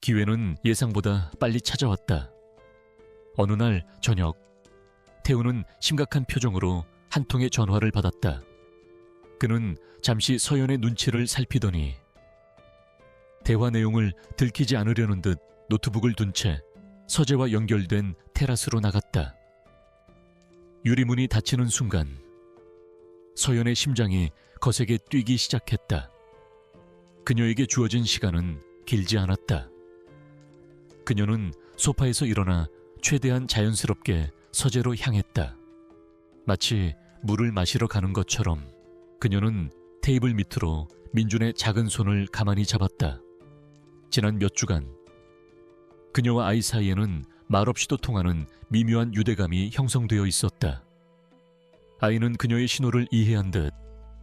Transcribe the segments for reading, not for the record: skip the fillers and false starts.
기회는 예상보다 빨리 찾아왔다. 어느 날 저녁, 태우는 심각한 표정으로 한 통의 전화를 받았다. 그는 잠시 서연의 눈치를 살피더니 대화 내용을 들키지 않으려는 듯 노트북을 둔 채 서재와 연결된 테라스로 나갔다. 유리문이 닫히는 순간 서연의 심장이 거세게 뛰기 시작했다. 그녀에게 주어진 시간은 길지 않았다. 그녀는 소파에서 일어나 최대한 자연스럽게 서재로 향했다. 마치 물을 마시러 가는 것처럼 그녀는 테이블 밑으로 민준의 작은 손을 가만히 잡았다. 지난 몇 주간 그녀와 아이 사이에는 말없이도 통하는 미묘한 유대감이 형성되어 있었다. 아이는 그녀의 신호를 이해한 듯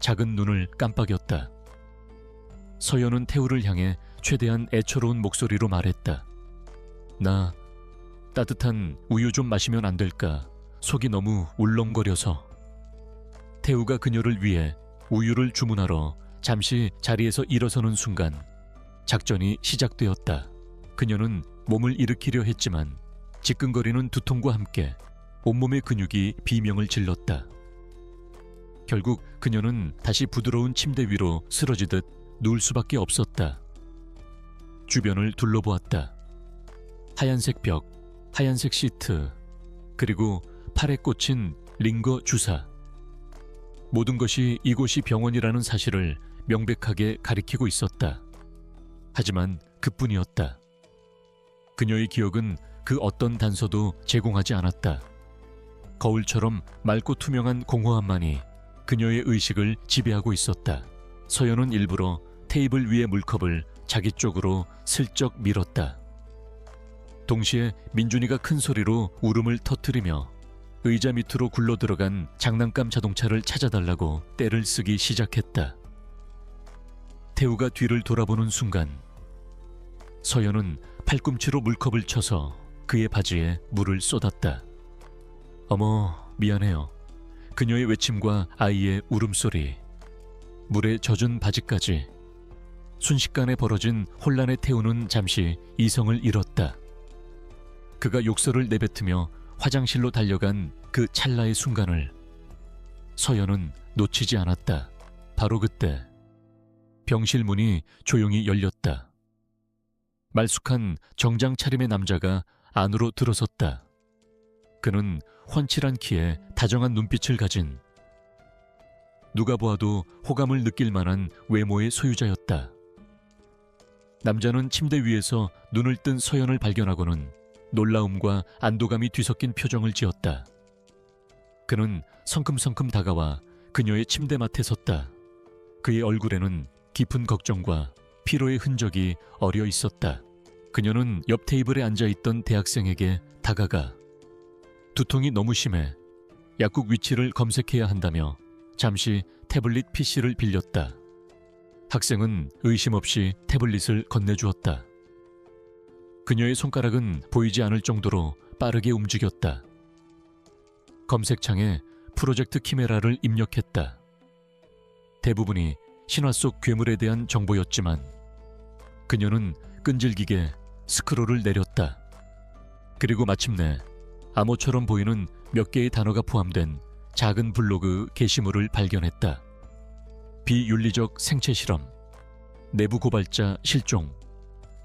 작은 눈을 깜빡였다. 서연은 태우를 향해 최대한 애처로운 목소리로 말했다. 나 따뜻한 우유 좀 마시면 안 될까? 속이 너무 울렁거려서. 태우가 그녀를 위해 우유를 주문하러 잠시 자리에서 일어서는 순간 작전이 시작되었다. 그녀는 몸을 일으키려 했지만 지끈거리는 두통과 함께 온몸의 근육이 비명을 질렀다. 결국 그녀는 다시 부드러운 침대 위로 쓰러지듯 누울 수밖에 없었다. 주변을 둘러보았다. 하얀색 벽, 하얀색 시트, 그리고 팔에 꽂힌 링거 주사. 모든 것이 이곳이 병원이라는 사실을 명백하게 가리키고 있었다. 하지만 그뿐이었다. 그녀의 기억은 그 어떤 단서도 제공하지 않았다. 거울처럼 맑고 투명한 공허함만이 그녀의 의식을 지배하고 있었다. 서연은 일부러 테이블 위의 물컵을 자기 쪽으로 슬쩍 밀었다. 동시에 민준이가 큰 소리로 울음을 터뜨리며 의자 밑으로 굴러들어간 장난감 자동차를 찾아달라고 떼를 쓰기 시작했다. 태우가 뒤를 돌아보는 순간 서연은 팔꿈치로 물컵을 쳐서 그의 바지에 물을 쏟았다. 어머, 미안해요. 그녀의 외침과 아이의 울음소리, 물에 젖은 바지까지. 순식간에 벌어진 혼란에 태우는 잠시 이성을 잃었다. 그가 욕설을 내뱉으며 화장실로 달려간 그 찰나의 순간을 서연은 놓치지 않았다. 바로 그때 병실 문이 조용히 열렸다. 말쑥한 정장 차림의 남자가 안으로 들어섰다. 그는 훤칠한 키에 다정한 눈빛을 가진 누가 보아도 호감을 느낄 만한 외모의 소유자였다. 남자는 침대 위에서 눈을 뜬 서연을 발견하고는 놀라움과 안도감이 뒤섞인 표정을 지었다. 그는 성큼성큼 다가와 그녀의 침대맡에 섰다. 그의 얼굴에는 깊은 걱정과 피로의 흔적이 어려 있었다. 그녀는 옆 테이블에 앉아있던 대학생에게 다가가 두통이 너무 심해 약국 위치를 검색해야 한다며 잠시 태블릿 PC를 빌렸다. 학생은 의심 없이 태블릿을 건네주었다. 그녀의 손가락은 보이지 않을 정도로 빠르게 움직였다. 검색창에 프로젝트 키메라를 입력했다. 대부분이 신화 속 괴물에 대한 정보였지만 그녀는 끈질기게 스크롤을 내렸다. 그리고 마침내 암호처럼 보이는 몇 개의 단어가 포함된 작은 블로그 게시물을 발견했다. 비윤리적 생체 실험, 내부 고발자 실종,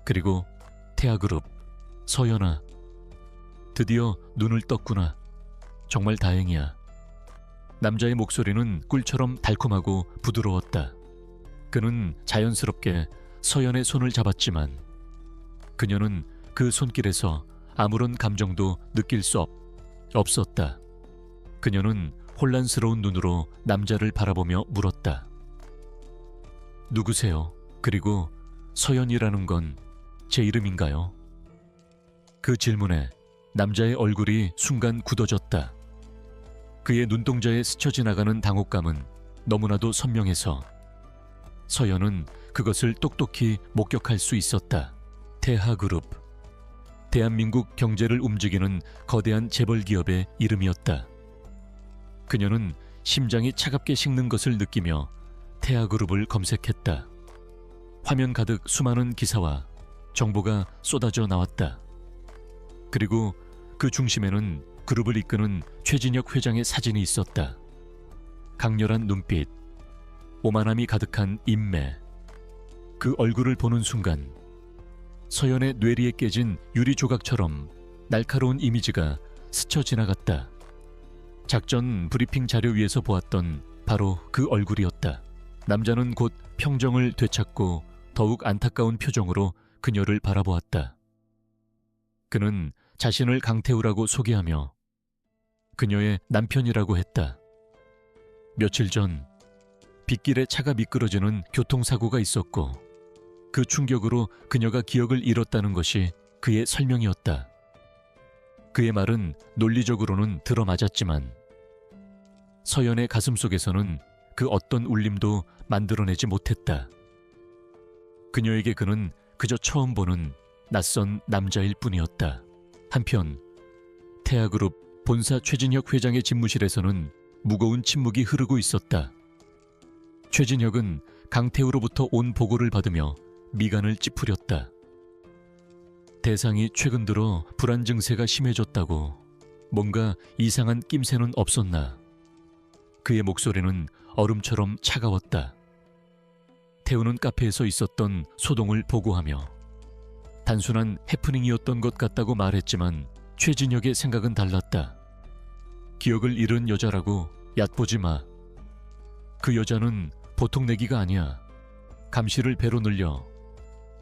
그리고 태아그룹, 서연아. 드디어 눈을 떴구나. 정말 다행이야. 남자의 목소리는 꿀처럼 달콤하고 부드러웠다. 그는 자연스럽게 서연의 손을 잡았지만 그녀는 그 손길에서 아무런 감정도 느낄 수 없었다. 그녀는 혼란스러운 눈으로 남자를 바라보며 물었다. 누구세요? 그리고 서연이라는 건 제 이름인가요? 그 질문에 남자의 얼굴이 순간 굳어졌다. 그의 눈동자에 스쳐 지나가는 당혹감은 너무나도 선명해서 서연은 그것을 똑똑히 목격할 수 있었다. 태하그룹, 대한민국 경제를 움직이는 거대한 재벌 기업의 이름이었다. 그녀는 심장이 차갑게 식는 것을 느끼며 태하그룹을 검색했다. 화면 가득 수많은 기사와 정보가 쏟아져 나왔다. 그리고 그 중심에는 그룹을 이끄는 최진혁 회장의 사진이 있었다. 강렬한 눈빛, 오만함이 가득한 인매. 그 얼굴을 보는 순간 서연의 뇌리에 깨진 유리 조각처럼 날카로운 이미지가 스쳐 지나갔다. 작전 브리핑 자료 위에서 보았던 바로 그 얼굴이었다. 남자는 곧 평정을 되찾고 더욱 안타까운 표정으로 그녀를 바라보았다. 그는 자신을 강태우라고 소개하며 그녀의 남편이라고 했다. 며칠 전 빗길에 차가 미끄러지는 교통사고가 있었고 그 충격으로 그녀가 기억을 잃었다는 것이 그의 설명이었다. 그의 말은 논리적으로는 들어맞았지만 서연의 가슴속에서는 그 어떤 울림도 만들어내지 못했다. 그녀에게 그는 그저 처음 보는 낯선 남자일 뿐이었다. 한편 태아그룹 본사 최진혁 회장의 집무실에서는 무거운 침묵이 흐르고 있었다. 최진혁은 강태우로부터 온 보고를 받으며 미간을 찌푸렸다. 대상이 최근 들어 불안 증세가 심해졌다고. 뭔가 이상한 낌새는 없었나. 그의 목소리는 얼음처럼 차가웠다. 태우는 카페에서 있었던 소동을 보고하며 단순한 해프닝이었던 것 같다고 말했지만 최진혁의 생각은 달랐다. 기억을 잃은 여자라고 얕보지 마. 그 여자는 보통 내기가 아니야. 감시를 배로 늘려.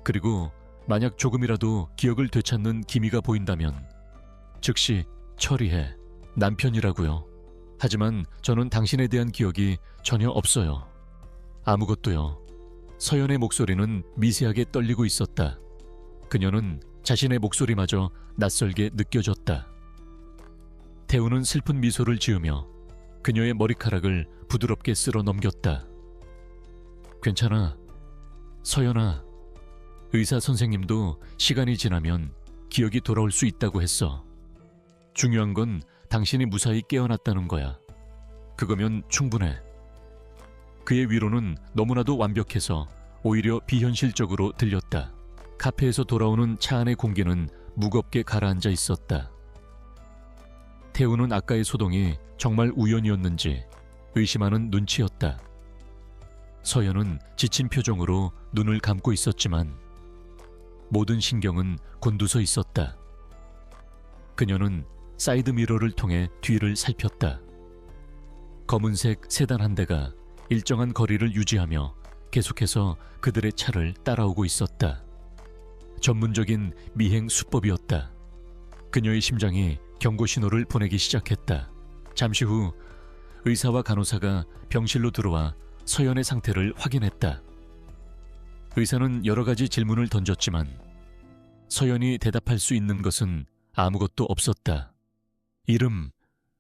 그리고 만약 조금이라도 기억을 되찾는 기미가 보인다면 즉시 처리해. 남편이라고요. 하지만 저는 당신에 대한 기억이 전혀 없어요. 아무것도요. 서연의 목소리는 미세하게 떨리고 있었다. 그녀는 자신의 목소리마저 낯설게 느껴졌다. 태우는 슬픈 미소를 지으며 그녀의 머리카락을 부드럽게 쓸어 넘겼다. 괜찮아. 서연아. 의사 선생님도 시간이 지나면 기억이 돌아올 수 있다고 했어. 중요한 건 당신이 무사히 깨어났다는 거야. 그거면 충분해. 그의 위로는 너무나도 완벽해서 오히려 비현실적으로 들렸다. 카페에서 돌아오는 차 안의 공기는 무겁게 가라앉아 있었다. 태우는 아까의 소동이 정말 우연이었는지 의심하는 눈치였다. 서연은 지친 표정으로 눈을 감고 있었지만 모든 신경은 곤두서 있었다. 그녀는 사이드 미러를 통해 뒤를 살폈다. 검은색 세단 한 대가 일정한 거리를 유지하며 계속해서 그들의 차를 따라오고 있었다. 전문적인 미행 수법이었다. 그녀의 심장이 경고 신호를 보내기 시작했다. 잠시 후 의사와 간호사가 병실로 들어와 서연의 상태를 확인했다. 의사는 여러 가지 질문을 던졌지만 서연이 대답할 수 있는 것은 아무것도 없었다. 이름,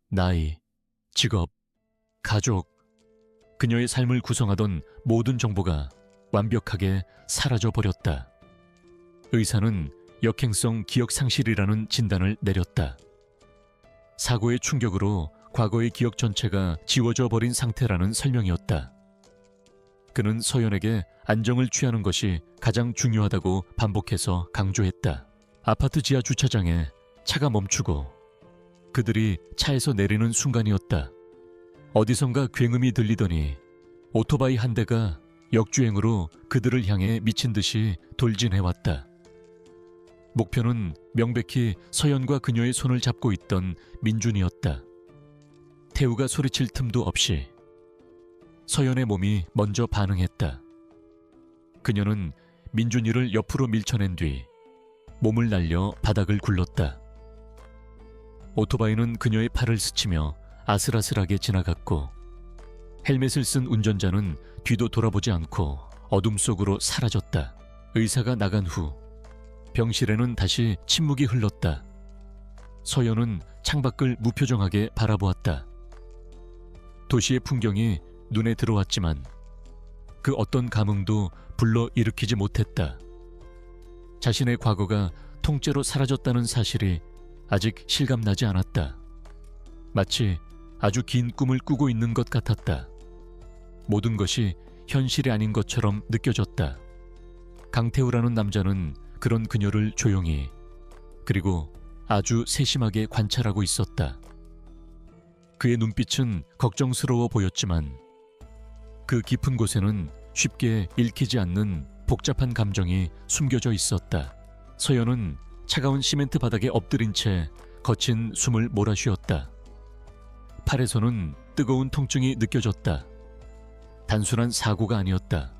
나이, 직업, 가족, 그녀의 삶을 구성하던 모든 정보가 완벽하게 사라져버렸다. 의사는 역행성 기억 상실이라는 진단을 내렸다. 사고의 충격으로 과거의 기억 전체가 지워져 버린 상태라는 설명이었다. 그는 서연에게 안정을 취하는 것이 가장 중요하다고 반복해서 강조했다. 아파트 지하 주차장에 차가 멈추고 그들이 차에서 내리는 순간이었다. 어디선가 굉음이 들리더니 오토바이 한 대가 역주행으로 그들을 향해 미친 듯이 돌진해왔다. 목표는 명백히 서연과 그녀의 손을 잡고 있던 민준이었다. 태우가 소리칠 틈도 없이 서연의 몸이 먼저 반응했다. 그녀는 민준이를 옆으로 밀쳐낸 뒤 몸을 날려 바닥을 굴렀다. 오토바이는 그녀의 팔을 스치며 아슬아슬하게 지나갔고 헬멧을 쓴 운전자는 뒤도 돌아보지 않고 어둠 속으로 사라졌다. 의사가 나간 후 병실에는 다시 침묵이 흘렀다. 서연은 창밖을 무표정하게 바라보았다. 도시의 풍경이 눈에 들어왔지만 그 어떤 감흥도 불러일으키지 못했다. 자신의 과거가 통째로 사라졌다는 사실이 아직 실감나지 않았다. 마치 아주 긴 꿈을 꾸고 있는 것 같았다. 모든 것이 현실이 아닌 것처럼 느껴졌다. 강태우라는 남자는 그런 그녀를 조용히 그리고 아주 세심하게 관찰하고 있었다. 그의 눈빛은 걱정스러워 보였지만 그 깊은 곳에는 쉽게 읽히지 않는 복잡한 감정이 숨겨져 있었다. 서연은 차가운 시멘트 바닥에 엎드린 채 거친 숨을 몰아쉬었다. 팔에서는 뜨거운 통증이 느껴졌다. 단순한 사고가 아니었다.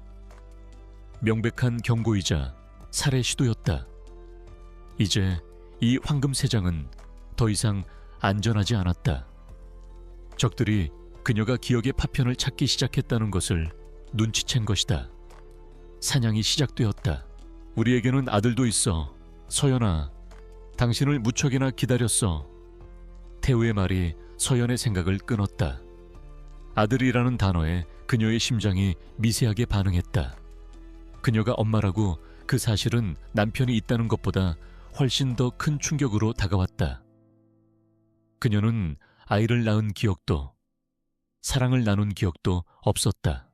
명백한 경고이자 살해 시도였다. 이제 이 황금 세장은 더 이상 안전하지 않았다. 적들이 그녀가 기억의 파편을 찾기 시작했다는 것을 눈치챈 것이다. 사냥이 시작되었다. 우리에게는 아들도 있어. 서연아, 당신을 무척이나 기다렸어. 태우의 말이 서연의 생각을 끊었다. 아들이라는 단어에 그녀의 심장이 미세하게 반응했다. 그녀가 엄마라고 그 사실은 남편이 있다는 것보다 훨씬 더 큰 충격으로 다가왔다. 그녀는 아이를 낳은 기억도, 사랑을 나눈 기억도 없었다.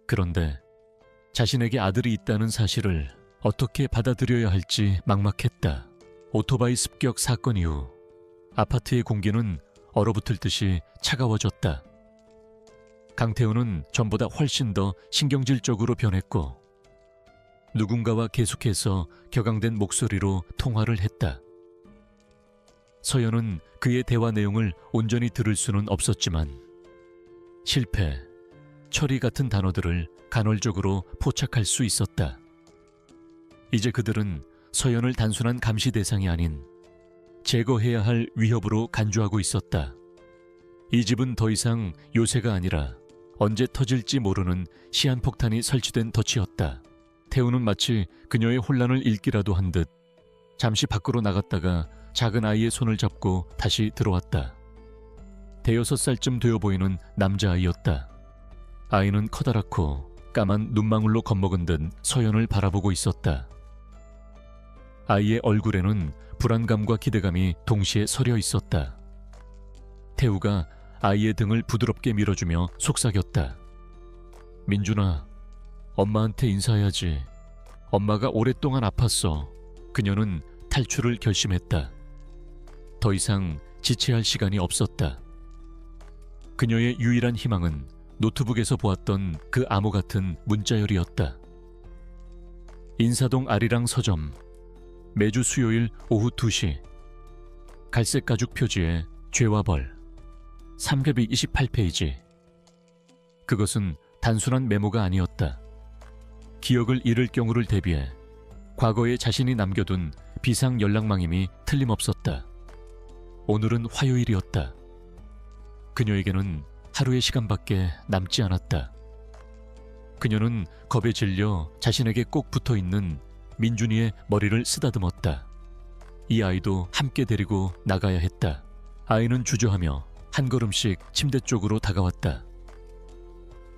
그런데 자신에게 아들이 있다는 사실을 어떻게 받아들여야 할지 막막했다. 오토바이 습격 사건 이후 아파트의 공기는 얼어붙을 듯이 차가워졌다. 강태우는 전보다 훨씬 더 신경질적으로 변했고 누군가와 계속해서 격앙된 목소리로 통화를 했다. 서연은 그의 대화 내용을 온전히 들을 수는 없었지만 실패, 처리 같은 단어들을 간헐적으로 포착할 수 있었다. 이제 그들은 서연을 단순한 감시 대상이 아닌 제거해야 할 위협으로 간주하고 있었다. 이 집은 더 이상 요새가 아니라 언제 터질지 모르는 시한폭탄이 설치된 덫이었다. 태우는 마치 그녀의 혼란을 읽기라도 한 듯 잠시 밖으로 나갔다가 작은 아이의 손을 잡고 다시 들어왔다. 대여섯 살쯤 되어 보이는 남자아이였다. 아이는 커다랗고 까만 눈망울로 겁먹은 듯 서연을 바라보고 있었다. 아이의 얼굴에는 불안감과 기대감이 동시에 서려 있었다. 태우가 아이의 등을 부드럽게 밀어주며 속삭였다. 민준아, 엄마한테 인사해야지. 엄마가 오랫동안 아팠어. 그녀는 탈출을 결심했다. 더 이상 지체할 시간이 없었다. 그녀의 유일한 희망은 노트북에서 보았던 그 암호 같은 문자열이었다. 인사동 아리랑 서점, 매주 수요일 오후 2시. 갈색 가죽 표지에 죄와 벌, 328페이지. 그것은 단순한 메모가 아니었다. 기억을 잃을 경우를 대비해 과거에 자신이 남겨둔 비상 연락망임이 틀림없었다. 오늘은 화요일이었다. 그녀에게는 하루의 시간밖에 남지 않았다. 그녀는 겁에 질려 자신에게 꼭 붙어있는 민준이의 머리를 쓰다듬었다. 이 아이도 함께 데리고 나가야 했다. 아이는 주저하며 한 걸음씩 침대 쪽으로 다가왔다.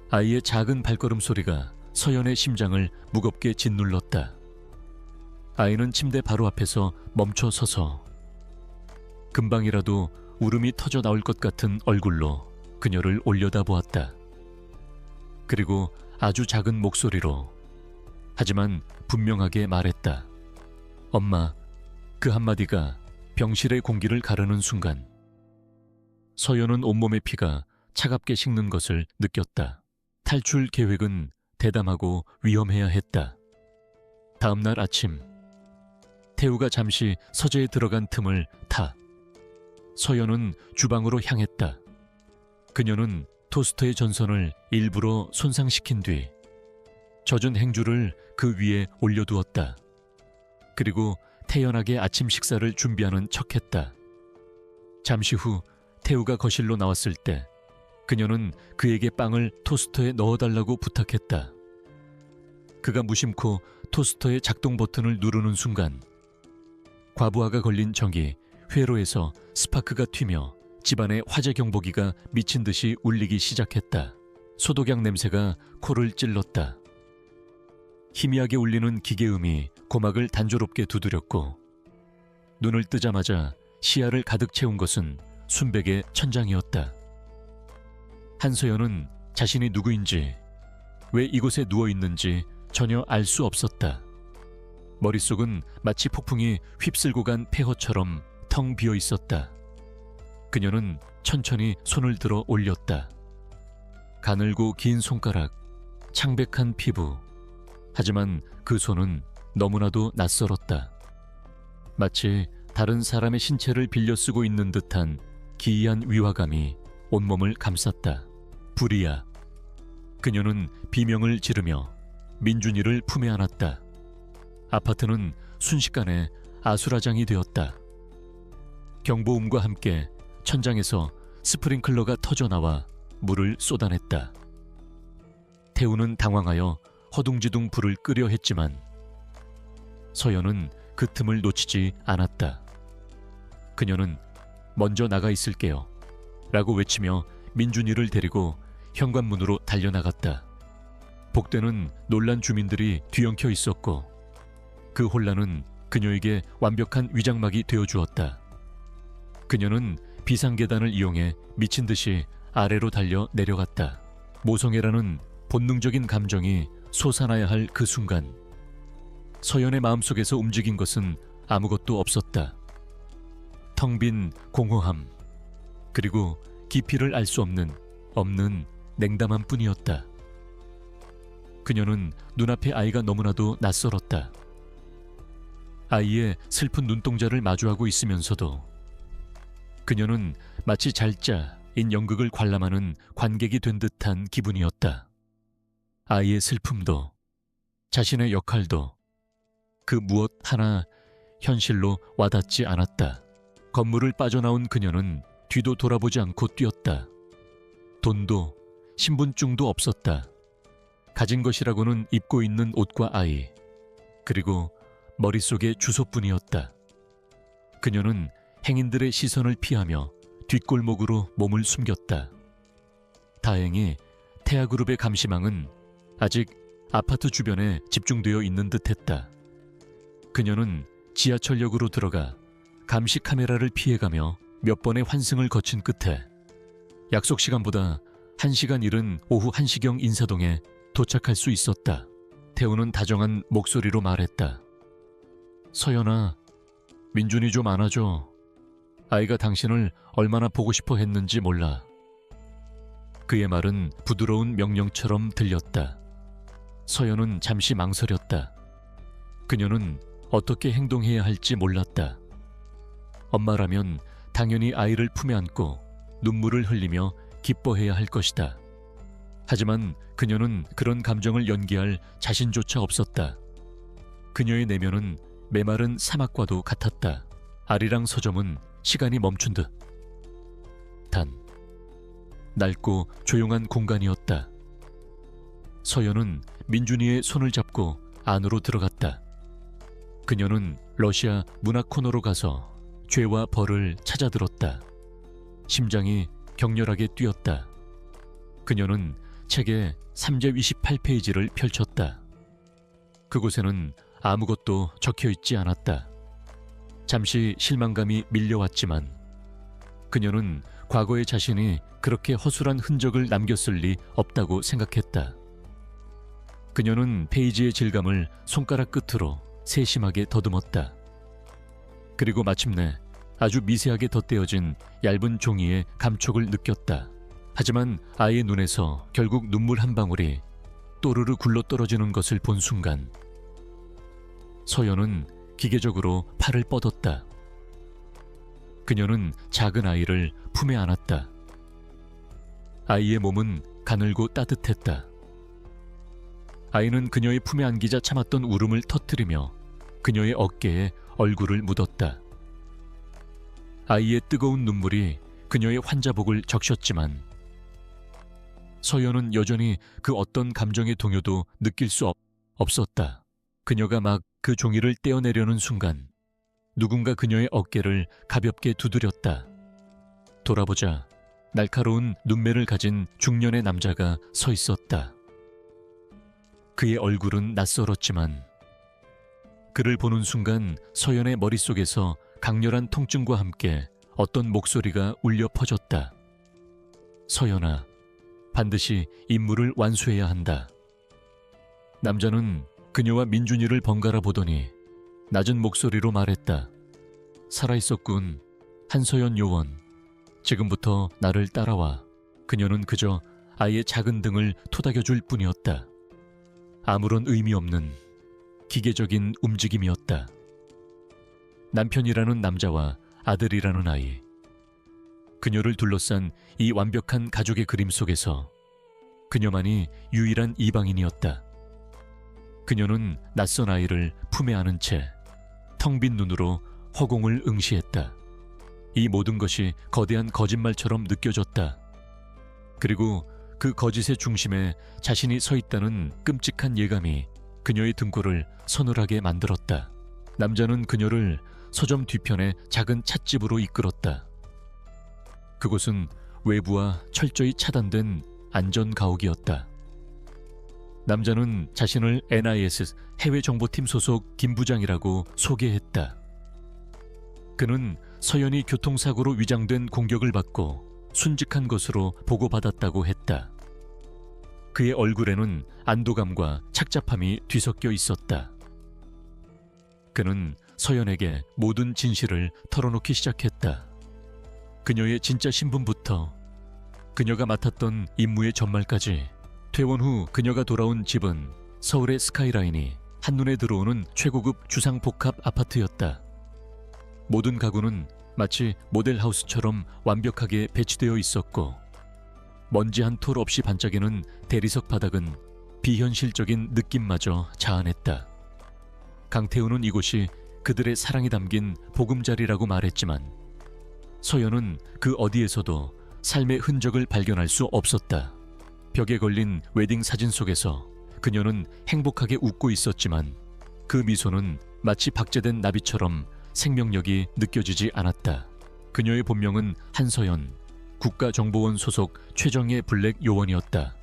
아이의 작은 발걸음 소리가 서연의 심장을 무겁게 짓눌렀다. 아이는 침대 바로 앞에서 멈춰 서서 금방이라도 울음이 터져 나올 것 같은 얼굴로 그녀를 올려다보았다. 그리고 아주 작은 목소리로 하지만 분명하게 말했다. 엄마. 그 한마디가 병실의 공기를 가르는 순간 서연은 온몸의 피가 차갑게 식는 것을 느꼈다. 탈출 계획은 대담하고 위험해야 했다. 다음 날 아침 태우가 잠시 서재에 들어간 틈을 타 서연은 주방으로 향했다. 그녀는 토스터의 전선을 일부러 손상시킨 뒤 젖은 행주를 그 위에 올려두었다. 그리고 태연하게 아침 식사를 준비하는 척했다. 잠시 후 태우가 거실로 나왔을 때 그녀는 그에게 빵을 토스터에 넣어달라고 부탁했다. 그가 무심코 토스터의 작동 버튼을 누르는 순간 과부하가 걸린 전기 회로에서 스파크가 튀며 집안의 화재 경보기가 미친 듯이 울리기 시작했다. 소독약 냄새가 코를 찔렀다. 희미하게 울리는 기계음이 고막을 단조롭게 두드렸고 눈을 뜨자마자 시야를 가득 채운 것은 순백의 천장이었다. 한서연은 자신이 누구인지 왜 이곳에 누워있는지 전혀 알 수 없었다. 머릿속은 마치 폭풍이 휩쓸고 간 폐허처럼 텅 비어 있었다. 그녀는 천천히 손을 들어 올렸다. 가늘고 긴 손가락, 창백한 피부. 하지만 그 손은 너무나도 낯설었다. 마치 다른 사람의 신체를 빌려 쓰고 있는 듯한 기이한 위화감이 온몸을 감쌌다. 불이야. 그녀는 비명을 지르며 민준이를 품에 안았다. 아파트는 순식간에 아수라장이 되었다. 경보음과 함께 천장에서 스프링클러가 터져나와 물을 쏟아냈다. 태우는 당황하여 허둥지둥 불을 끄려 했지만 서연은 그 틈을 놓치지 않았다. 그녀는 먼저 나가 있을게요 라고 외치며 민준이를 데리고 현관문으로 달려나갔다. 복대는 놀란 주민들이 뒤엉켜 있었고 그 혼란은 그녀에게 완벽한 위장막이 되어주었다. 그녀는 비상계단을 이용해 미친 듯이 아래로 달려 내려갔다. 모성애라는 본능적인 감정이 솟아나야 할 그 순간 서연의 마음속에서 움직인 것은 아무것도 없었다. 텅 빈 공허함, 그리고 깊이를 알 수 없는 냉담함 뿐이었다. 그녀는 눈앞의 아이가 너무나도 낯설었다. 아이의 슬픈 눈동자를 마주하고 있으면서도 그녀는 마치 잘자인 연극을 관람하는 관객이 된 듯한 기분이었다. 아이의 슬픔도 자신의 역할도 그 무엇 하나 현실로 와닿지 않았다. 건물을 빠져나온 그녀는 뒤도 돌아보지 않고 뛰었다. 돈도 신분증도 없었다. 가진 것이라고는 입고 있는 옷과 아이, 그리고 머릿속의 주소뿐이었다. 그녀는 행인들의 시선을 피하며 뒷골목으로 몸을 숨겼다. 다행히 태아그룹의 감시망은 아직 아파트 주변에 집중되어 있는 듯했다. 그녀는 지하철역으로 들어가 감시 카메라를 피해가며 몇 번의 환승을 거친 끝에 약속 시간보다 1시간 이른 오후 1시경 인사동에 도착할 수 있었다. 태우는 다정한 목소리로 말했다. 서연아, 민준이 좀 안아줘. 아이가 당신을 얼마나 보고 싶어 했는지 몰라. 그의 말은 부드러운 명령처럼 들렸다. 서연은 잠시 망설였다. 그녀는 어떻게 행동해야 할지 몰랐다. 엄마라면 당연히 아이를 품에 안고 눈물을 흘리며 기뻐해야 할 것이다. 하지만 그녀는 그런 감정을 연기할 자신조차 없었다. 그녀의 내면은 메마른 사막과도 같았다. 아리랑 서점은 시간이 멈춘 듯. 단, 낡고 조용한 공간이었다. 서연은 민준이의 손을 잡고 안으로 들어갔다. 그녀는 러시아 문학 코너로 가서 죄와 벌을 찾아들었다. 심장이 격렬하게 뛰었다. 그녀는 책의 3제 28페이지를 펼쳤다. 그곳에는 아무것도 적혀 있지 않았다. 잠시 실망감이 밀려왔지만 그녀는 과거의 자신이 그렇게 허술한 흔적을 남겼을 리 없다고 생각했다. 그녀는 페이지의 질감을 손가락 끝으로 세심하게 더듬었다. 그리고 마침내 아주 미세하게 덧대어진 얇은 종이의 감촉을 느꼈다. 하지만 아이의 눈에서 결국 눈물 한 방울이 또르르 굴러떨어지는 것을 본 순간 서연은 기계적으로 팔을 뻗었다. 그녀는 작은 아이를 품에 안았다. 아이의 몸은 가늘고 따뜻했다. 아이는 그녀의 품에 안기자 참았던 울음을 터뜨리며 그녀의 어깨에 얼굴을 묻었다. 아이의 뜨거운 눈물이 그녀의 환자복을 적셨지만 서연은 여전히 그 어떤 감정의 동요도 느낄 수 없었다. 그녀가 막 그 종이를 떼어내려는 순간 누군가 그녀의 어깨를 가볍게 두드렸다. 돌아보자 날카로운 눈매를 가진 중년의 남자가 서 있었다. 그의 얼굴은 낯설었지만 그를 보는 순간 서연의 머릿속에서 강렬한 통증과 함께 어떤 목소리가 울려 퍼졌다. 서연아, 반드시 임무를 완수해야 한다. 남자는 그녀와 민준이를 번갈아 보더니 낮은 목소리로 말했다. 살아있었군. 한서연 요원. 지금부터 나를 따라와. 그녀는 그저 아이의 작은 등을 토닥여줄 뿐이었다. 아무런 의미 없는 기계적인 움직임이었다. 남편이라는 남자와 아들이라는 아이. 그녀를 둘러싼 이 완벽한 가족의 그림 속에서 그녀만이 유일한 이방인이었다. 그녀는 낯선 아이를 품에 안은 채 텅 빈 눈으로 허공을 응시했다. 이 모든 것이 거대한 거짓말처럼 느껴졌다. 그리고 그 거짓의 중심에 자신이 서 있다는 끔찍한 예감이 그녀의 등골을 서늘하게 만들었다. 남자는 그녀를 서점 뒤편의 작은 찻집으로 이끌었다. 그곳은 외부와 철저히 차단된 안전가옥이었다. 남자는 자신을 NIS 해외정보팀 소속 김 부장이라고 소개했다. 그는 서연이 교통사고로 위장된 공격을 받고 순직한 것으로 보고받았다고 했다. 그의 얼굴에는 안도감과 착잡함이 뒤섞여 있었다. 그는 서연에게 모든 진실을 털어놓기 시작했다. 그녀의 진짜 신분부터 그녀가 맡았던 임무의 전말까지. 퇴원 후 그녀가 돌아온 집은 서울의 스카이라인이 한눈에 들어오는 최고급 주상복합 아파트였다. 모든 가구는 마치 모델하우스처럼 완벽하게 배치되어 있었고 먼지 한 톨 없이 반짝이는 대리석 바닥은 비현실적인 느낌마저 자아냈다. 강태우는 이곳이 그들의 사랑이 담긴 보금자리라고 말했지만 서연은 그 어디에서도 삶의 흔적을 발견할 수 없었다. 벽에 걸린 웨딩 사진 속에서 그녀는 행복하게 웃고 있었지만 그 미소는 마치 박제된 나비처럼 생명력이 느껴지지 않았다. 그녀의 본명은 한서연, 국가정보원 소속 최정예 블랙 요원이었다.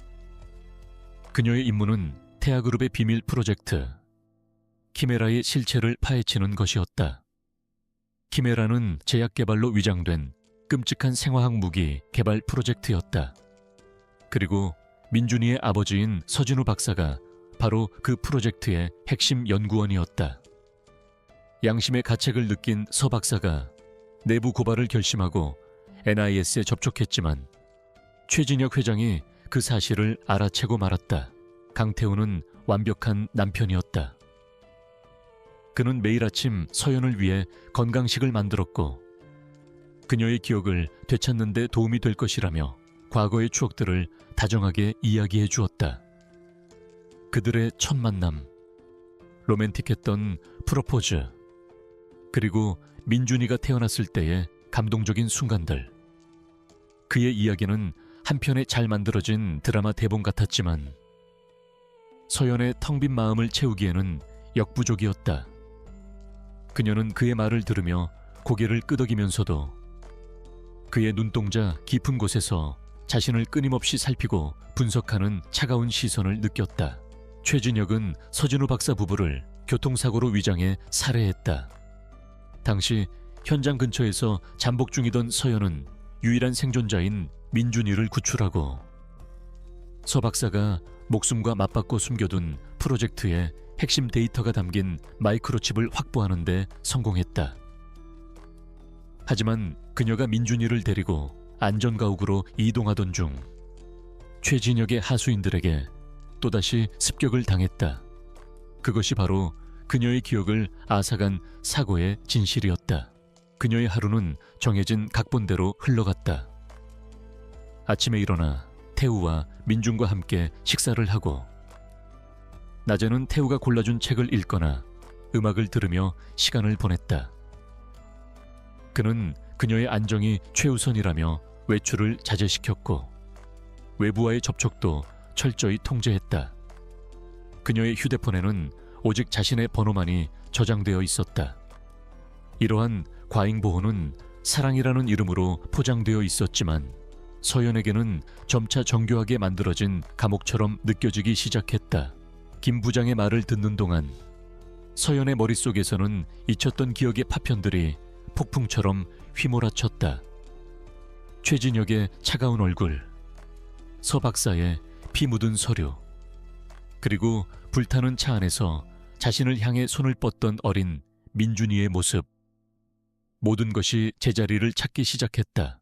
그녀의 임무는 태아그룹의 비밀 프로젝트 키메라의 실체를 파헤치는 것이었다. 키메라는 제약 개발로 위장된 끔찍한 생화학 무기 개발 프로젝트였다. 그리고 민준이의 아버지인 서진우 박사가 바로 그 프로젝트의 핵심 연구원이었다. 양심의 가책을 느낀 서 박사가 내부 고발을 결심하고 NIS에 접촉했지만 최진혁 회장이 그 사실을 알아채고 말았다. 강태우는 완벽한 남편이었다. 그는 매일 아침 서연을 위해 건강식을 만들었고 그녀의 기억을 되찾는 데 도움이 될 것이라며 과거의 추억들을 다정하게 이야기해 주었다. 그들의 첫 만남, 로맨틱했던 프로포즈, 그리고 민준이가 태어났을 때의 감동적인 순간들. 그의 이야기는 한편의 잘 만들어진 드라마 대본 같았지만 서연의 텅 빈 마음을 채우기에는 역부족이었다. 그녀는 그의 말을 들으며 고개를 끄덕이면서도 그의 눈동자 깊은 곳에서 자신을 끊임없이 살피고 분석하는 차가운 시선을 느꼈다. 최진혁은 서진우 박사 부부를 교통사고로 위장해 살해했다. 당시 현장 근처에서 잠복 중이던 서연은 유일한 생존자인 민준이를 구출하고 서 박사가 목숨과 맞받고 숨겨둔 프로젝트의 핵심 데이터가 담긴 마이크로칩을 확보하는 데 성공했다. 하지만 그녀가 민준이를 데리고 안전가옥으로 이동하던 중 최진혁의 하수인들에게 또다시 습격을 당했다. 그것이 바로 그녀의 기억을 앗아간 사고의 진실이었다. 그녀의 하루는 정해진 각본대로 흘러갔다. 아침에 일어나 태우와 민준과 함께 식사를 하고 낮에는 태우가 골라준 책을 읽거나 음악을 들으며 시간을 보냈다. 그는 그녀의 안정이 최우선이라며 외출을 자제시켰고 외부와의 접촉도 철저히 통제했다. 그녀의 휴대폰에는 오직 자신의 번호만이 저장되어 있었다. 이러한 과잉 보호는 사랑이라는 이름으로 포장되어 있었지만 서연에게는 점차 정교하게 만들어진 감옥처럼 느껴지기 시작했다. 김 부장의 말을 듣는 동안 서연의 머릿속에서는 잊혔던 기억의 파편들이 폭풍처럼 휘몰아쳤다. 최진혁의 차가운 얼굴, 서 박사의 피 묻은 서류, 그리고 불타는 차 안에서 자신을 향해 손을 뻗던 어린 민준이의 모습. 모든 것이 제자리를 찾기 시작했다.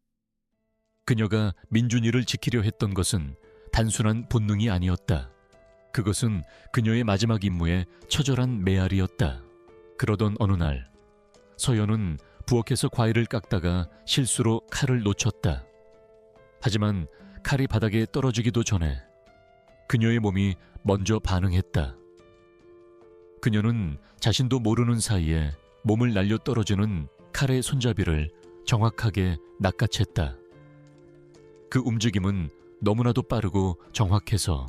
그녀가 민준이를 지키려 했던 것은 단순한 본능이 아니었다. 그것은 그녀의 마지막 임무의 처절한 메아리였다. 그러던 어느 날, 서연은 부엌에서 과일을 깎다가 실수로 칼을 놓쳤다. 하지만 칼이 바닥에 떨어지기도 전에 그녀의 몸이 먼저 반응했다. 그녀는 자신도 모르는 사이에 몸을 날려 떨어지는 칼의 손잡이를 정확하게 낚아챘다. 그 움직임은 너무나도 빠르고 정확해서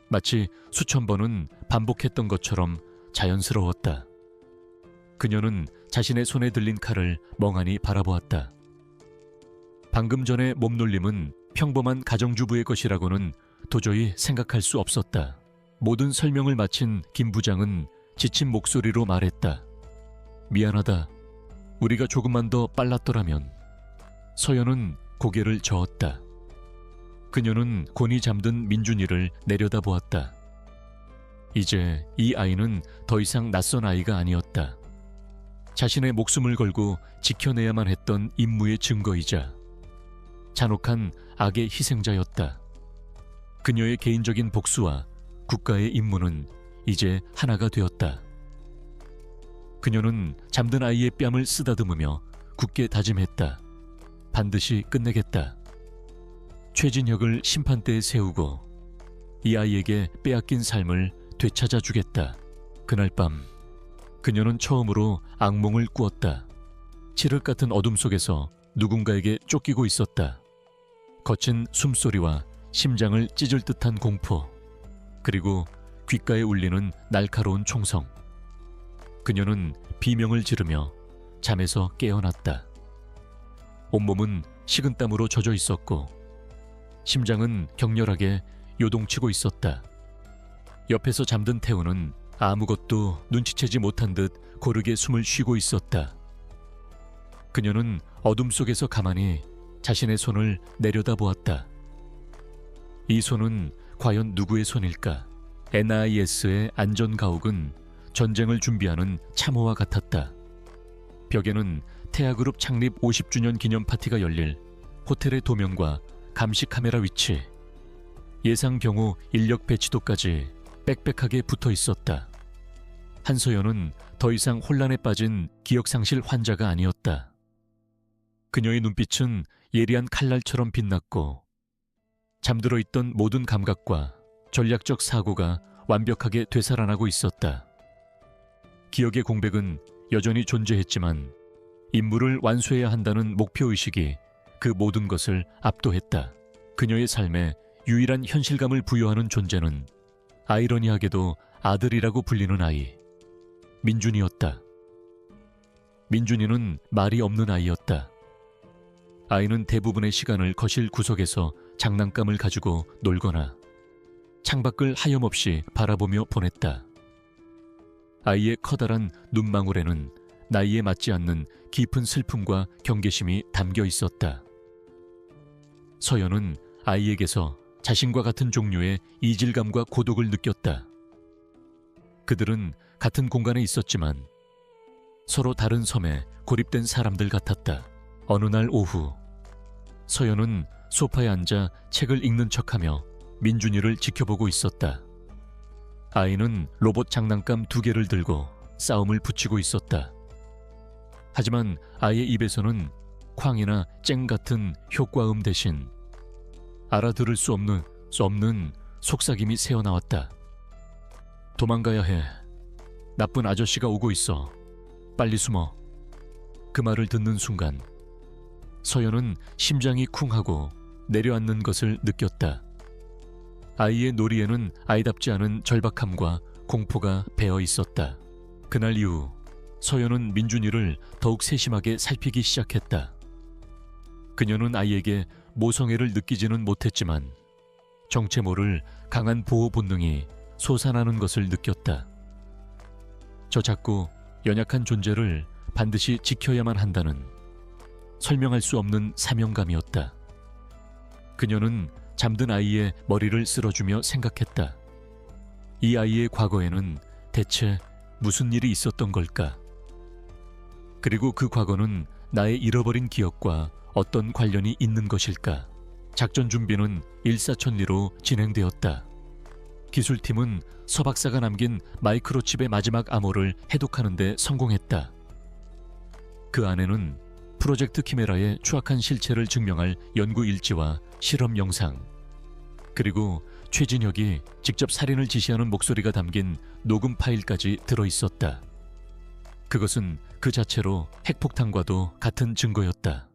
마치 수천 번은 반복했던 것처럼 자연스러웠다. 그녀는 자신의 손에 들린 칼을 멍하니 바라보았다. 방금 전의 몸놀림은 평범한 가정주부의 것이라고는 도저히 생각할 수 없었다. 모든 설명을 마친 김 부장은 지친 목소리로 말했다. 미안하다. 우리가 조금만 더 빨랐더라면. 서연은 고개를 저었다. 그녀는 곤히 잠든 민준이를 내려다보았다. 이제 이 아이는 더 이상 낯선 아이가 아니었다. 자신의 목숨을 걸고 지켜내야만 했던 임무의 증거이자 잔혹한 악의 희생자였다. 그녀의 개인적인 복수와 국가의 임무는 이제 하나가 되었다. 그녀는 잠든 아이의 뺨을 쓰다듬으며 굳게 다짐했다. 반드시 끝내겠다. 최진혁을 심판대에 세우고 이 아이에게 빼앗긴 삶을 되찾아 주겠다. 그날 밤 그녀는 처음으로 악몽을 꾸었다. 칠흑 같은 어둠 속에서 누군가에게 쫓기고 있었다. 거친 숨소리와 심장을 찢을 듯한 공포, 그리고 귓가에 울리는 날카로운 총성. 그녀는 비명을 지르며 잠에서 깨어났다. 온몸은 식은땀으로 젖어 있었고 심장은 격렬하게 요동치고 있었다. 옆에서 잠든 태우는 아무것도 눈치채지 못한 듯 고르게 숨을 쉬고 있었다. 그녀는 어둠 속에서 가만히 자신의 손을 내려다보았다. 이 손은 과연 누구의 손일까? NIS의 안전가옥은 전쟁을 준비하는 참호와 같았다. 벽에는 태아그룹 창립 50주년 기념 파티가 열릴 호텔의 도면과 감시 카메라 위치, 예상 경우 인력 배치도까지 빽빽하게 붙어 있었다. 한서연은 더 이상 혼란에 빠진 기억상실 환자가 아니었다. 그녀의 눈빛은 예리한 칼날처럼 빛났고 잠들어 있던 모든 감각과 전략적 사고가 완벽하게 되살아나고 있었다. 기억의 공백은 여전히 존재했지만 임무를 완수해야 한다는 목표의식이 그 모든 것을 압도했다. 그녀의 삶에 유일한 현실감을 부여하는 존재는 아이러니하게도 아들이라고 불리는 아이, 민준이었다. 민준이는 말이 없는 아이였다. 아이는 대부분의 시간을 거실 구석에서 장난감을 가지고 놀거나 창밖을 하염없이 바라보며 보냈다. 아이의 커다란 눈망울에는 나이에 맞지 않는 깊은 슬픔과 경계심이 담겨 있었다. 서연은 아이에게서 자신과 같은 종류의 이질감과 고독을 느꼈다. 그들은 같은 공간에 있었지만 서로 다른 섬에 고립된 사람들 같았다. 어느 날 오후, 서연은 소파에 앉아 책을 읽는 척하며 민준이를 지켜보고 있었다. 아이는 로봇 장난감 2개를 들고 싸움을 붙이고 있었다. 하지만 아이의 입에서는 쾅이나 쨍 같은 효과음 대신 알아들을 수 없는 속삭임이 새어나왔다. 도망가야 해. 나쁜 아저씨가 오고 있어. 빨리 숨어. 그 말을 듣는 순간 서연은 심장이 쿵하고 내려앉는 것을 느꼈다. 아이의 놀이에는 아이답지 않은 절박함과 공포가 배어 있었다. 그날 이후 서연은 민준이를 더욱 세심하게 살피기 시작했다. 그녀는 아이에게 모성애를 느끼지는 못했지만 정체 모를 강한 보호 본능이 솟아나는 것을 느꼈다. 저 작고 연약한 존재를 반드시 지켜야만 한다는 설명할 수 없는 사명감이었다. 그녀는 잠든 아이의 머리를 쓸어주며 생각했다. 이 아이의 과거에는 대체 무슨 일이 있었던 걸까? 그리고 그 과거는 나의 잃어버린 기억과 어떤 관련이 있는 것일까? 작전 준비는 일사천리로 진행되었다. 기술팀은 서박사가 남긴 마이크로칩의 마지막 암호를 해독하는 데 성공했다. 그 안에는 프로젝트 키메라의 추악한 실체를 증명할 연구 일지와 실험 영상, 그리고 최진혁이 직접 살인을 지시하는 목소리가 담긴 녹음 파일까지 들어있었다. 그것은 그 자체로 핵폭탄과도 같은 증거였다.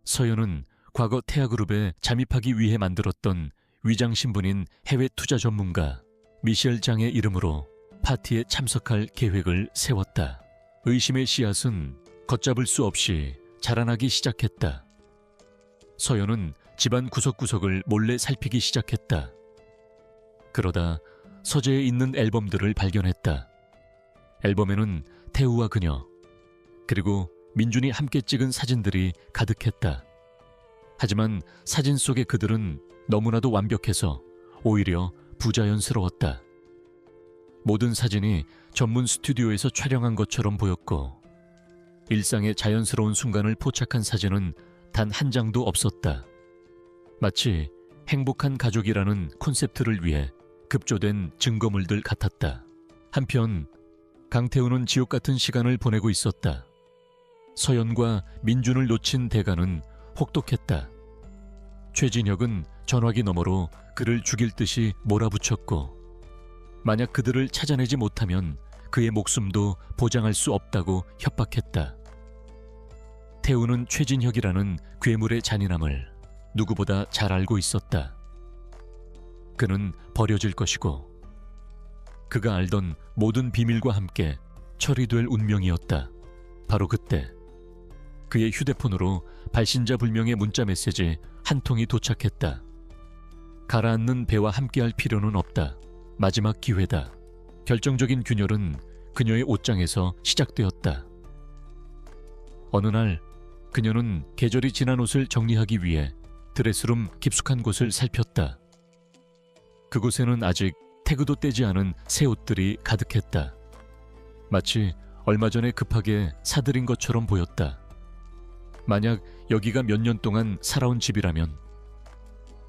서연은 과거 태아그룹에 잠입하기 위해 만들었던 위장 신분인 해외 투자 전문가 미셸 장의 이름으로 파티에 참석할 계획을 세웠다. 의심의 씨앗은 걷잡을 수 없이 자라나기 시작했다. 서연은 집안 구석구석을 몰래 살피기 시작했다. 그러다 서재에 있는 앨범들을 발견했다. 앨범에는 태우와 그녀, 그리고 민준이 함께 찍은 사진들이 가득했다. 하지만 사진 속의 그들은 너무나도 완벽해서 오히려 부자연스러웠다. 모든 사진이 전문 스튜디오에서 촬영한 것처럼 보였고, 일상의 자연스러운 순간을 포착한 사진은 단 한 장도 없었다. 마치 행복한 가족이라는 콘셉트를 위해 급조된 증거물들 같았다. 한편 강태우는 지옥 같은 시간을 보내고 있었다. 서연과 민준을 놓친 대가는 혹독했다. 최진혁은 전화기 너머로 그를 죽일 듯이 몰아붙였고, 만약 그들을 찾아내지 못하면 그의 목숨도 보장할 수 없다고 협박했다. 태우는 최진혁이라는 괴물의 잔인함을 누구보다 잘 알고 있었다. 그는 버려질 것이고, 그가 알던 모든 비밀과 함께 처리될 운명이었다. 바로 그때 그의 휴대폰으로 발신자 불명의 문자 메시지 한 통이 도착했다. 가라앉는 배와 함께할 필요는 없다. 마지막 기회다. 결정적인 균열은 그녀의 옷장에서 시작되었다. 어느 날 그녀는 계절이 지난 옷을 정리하기 위해 드레스룸 깊숙한 곳을 살폈다. 그곳에는 아직 태그도 떼지 않은 새 옷들이 가득했다. 마치 얼마 전에 급하게 사들인 것처럼 보였다. 만약 여기가 몇 년 동안 살아온 집이라면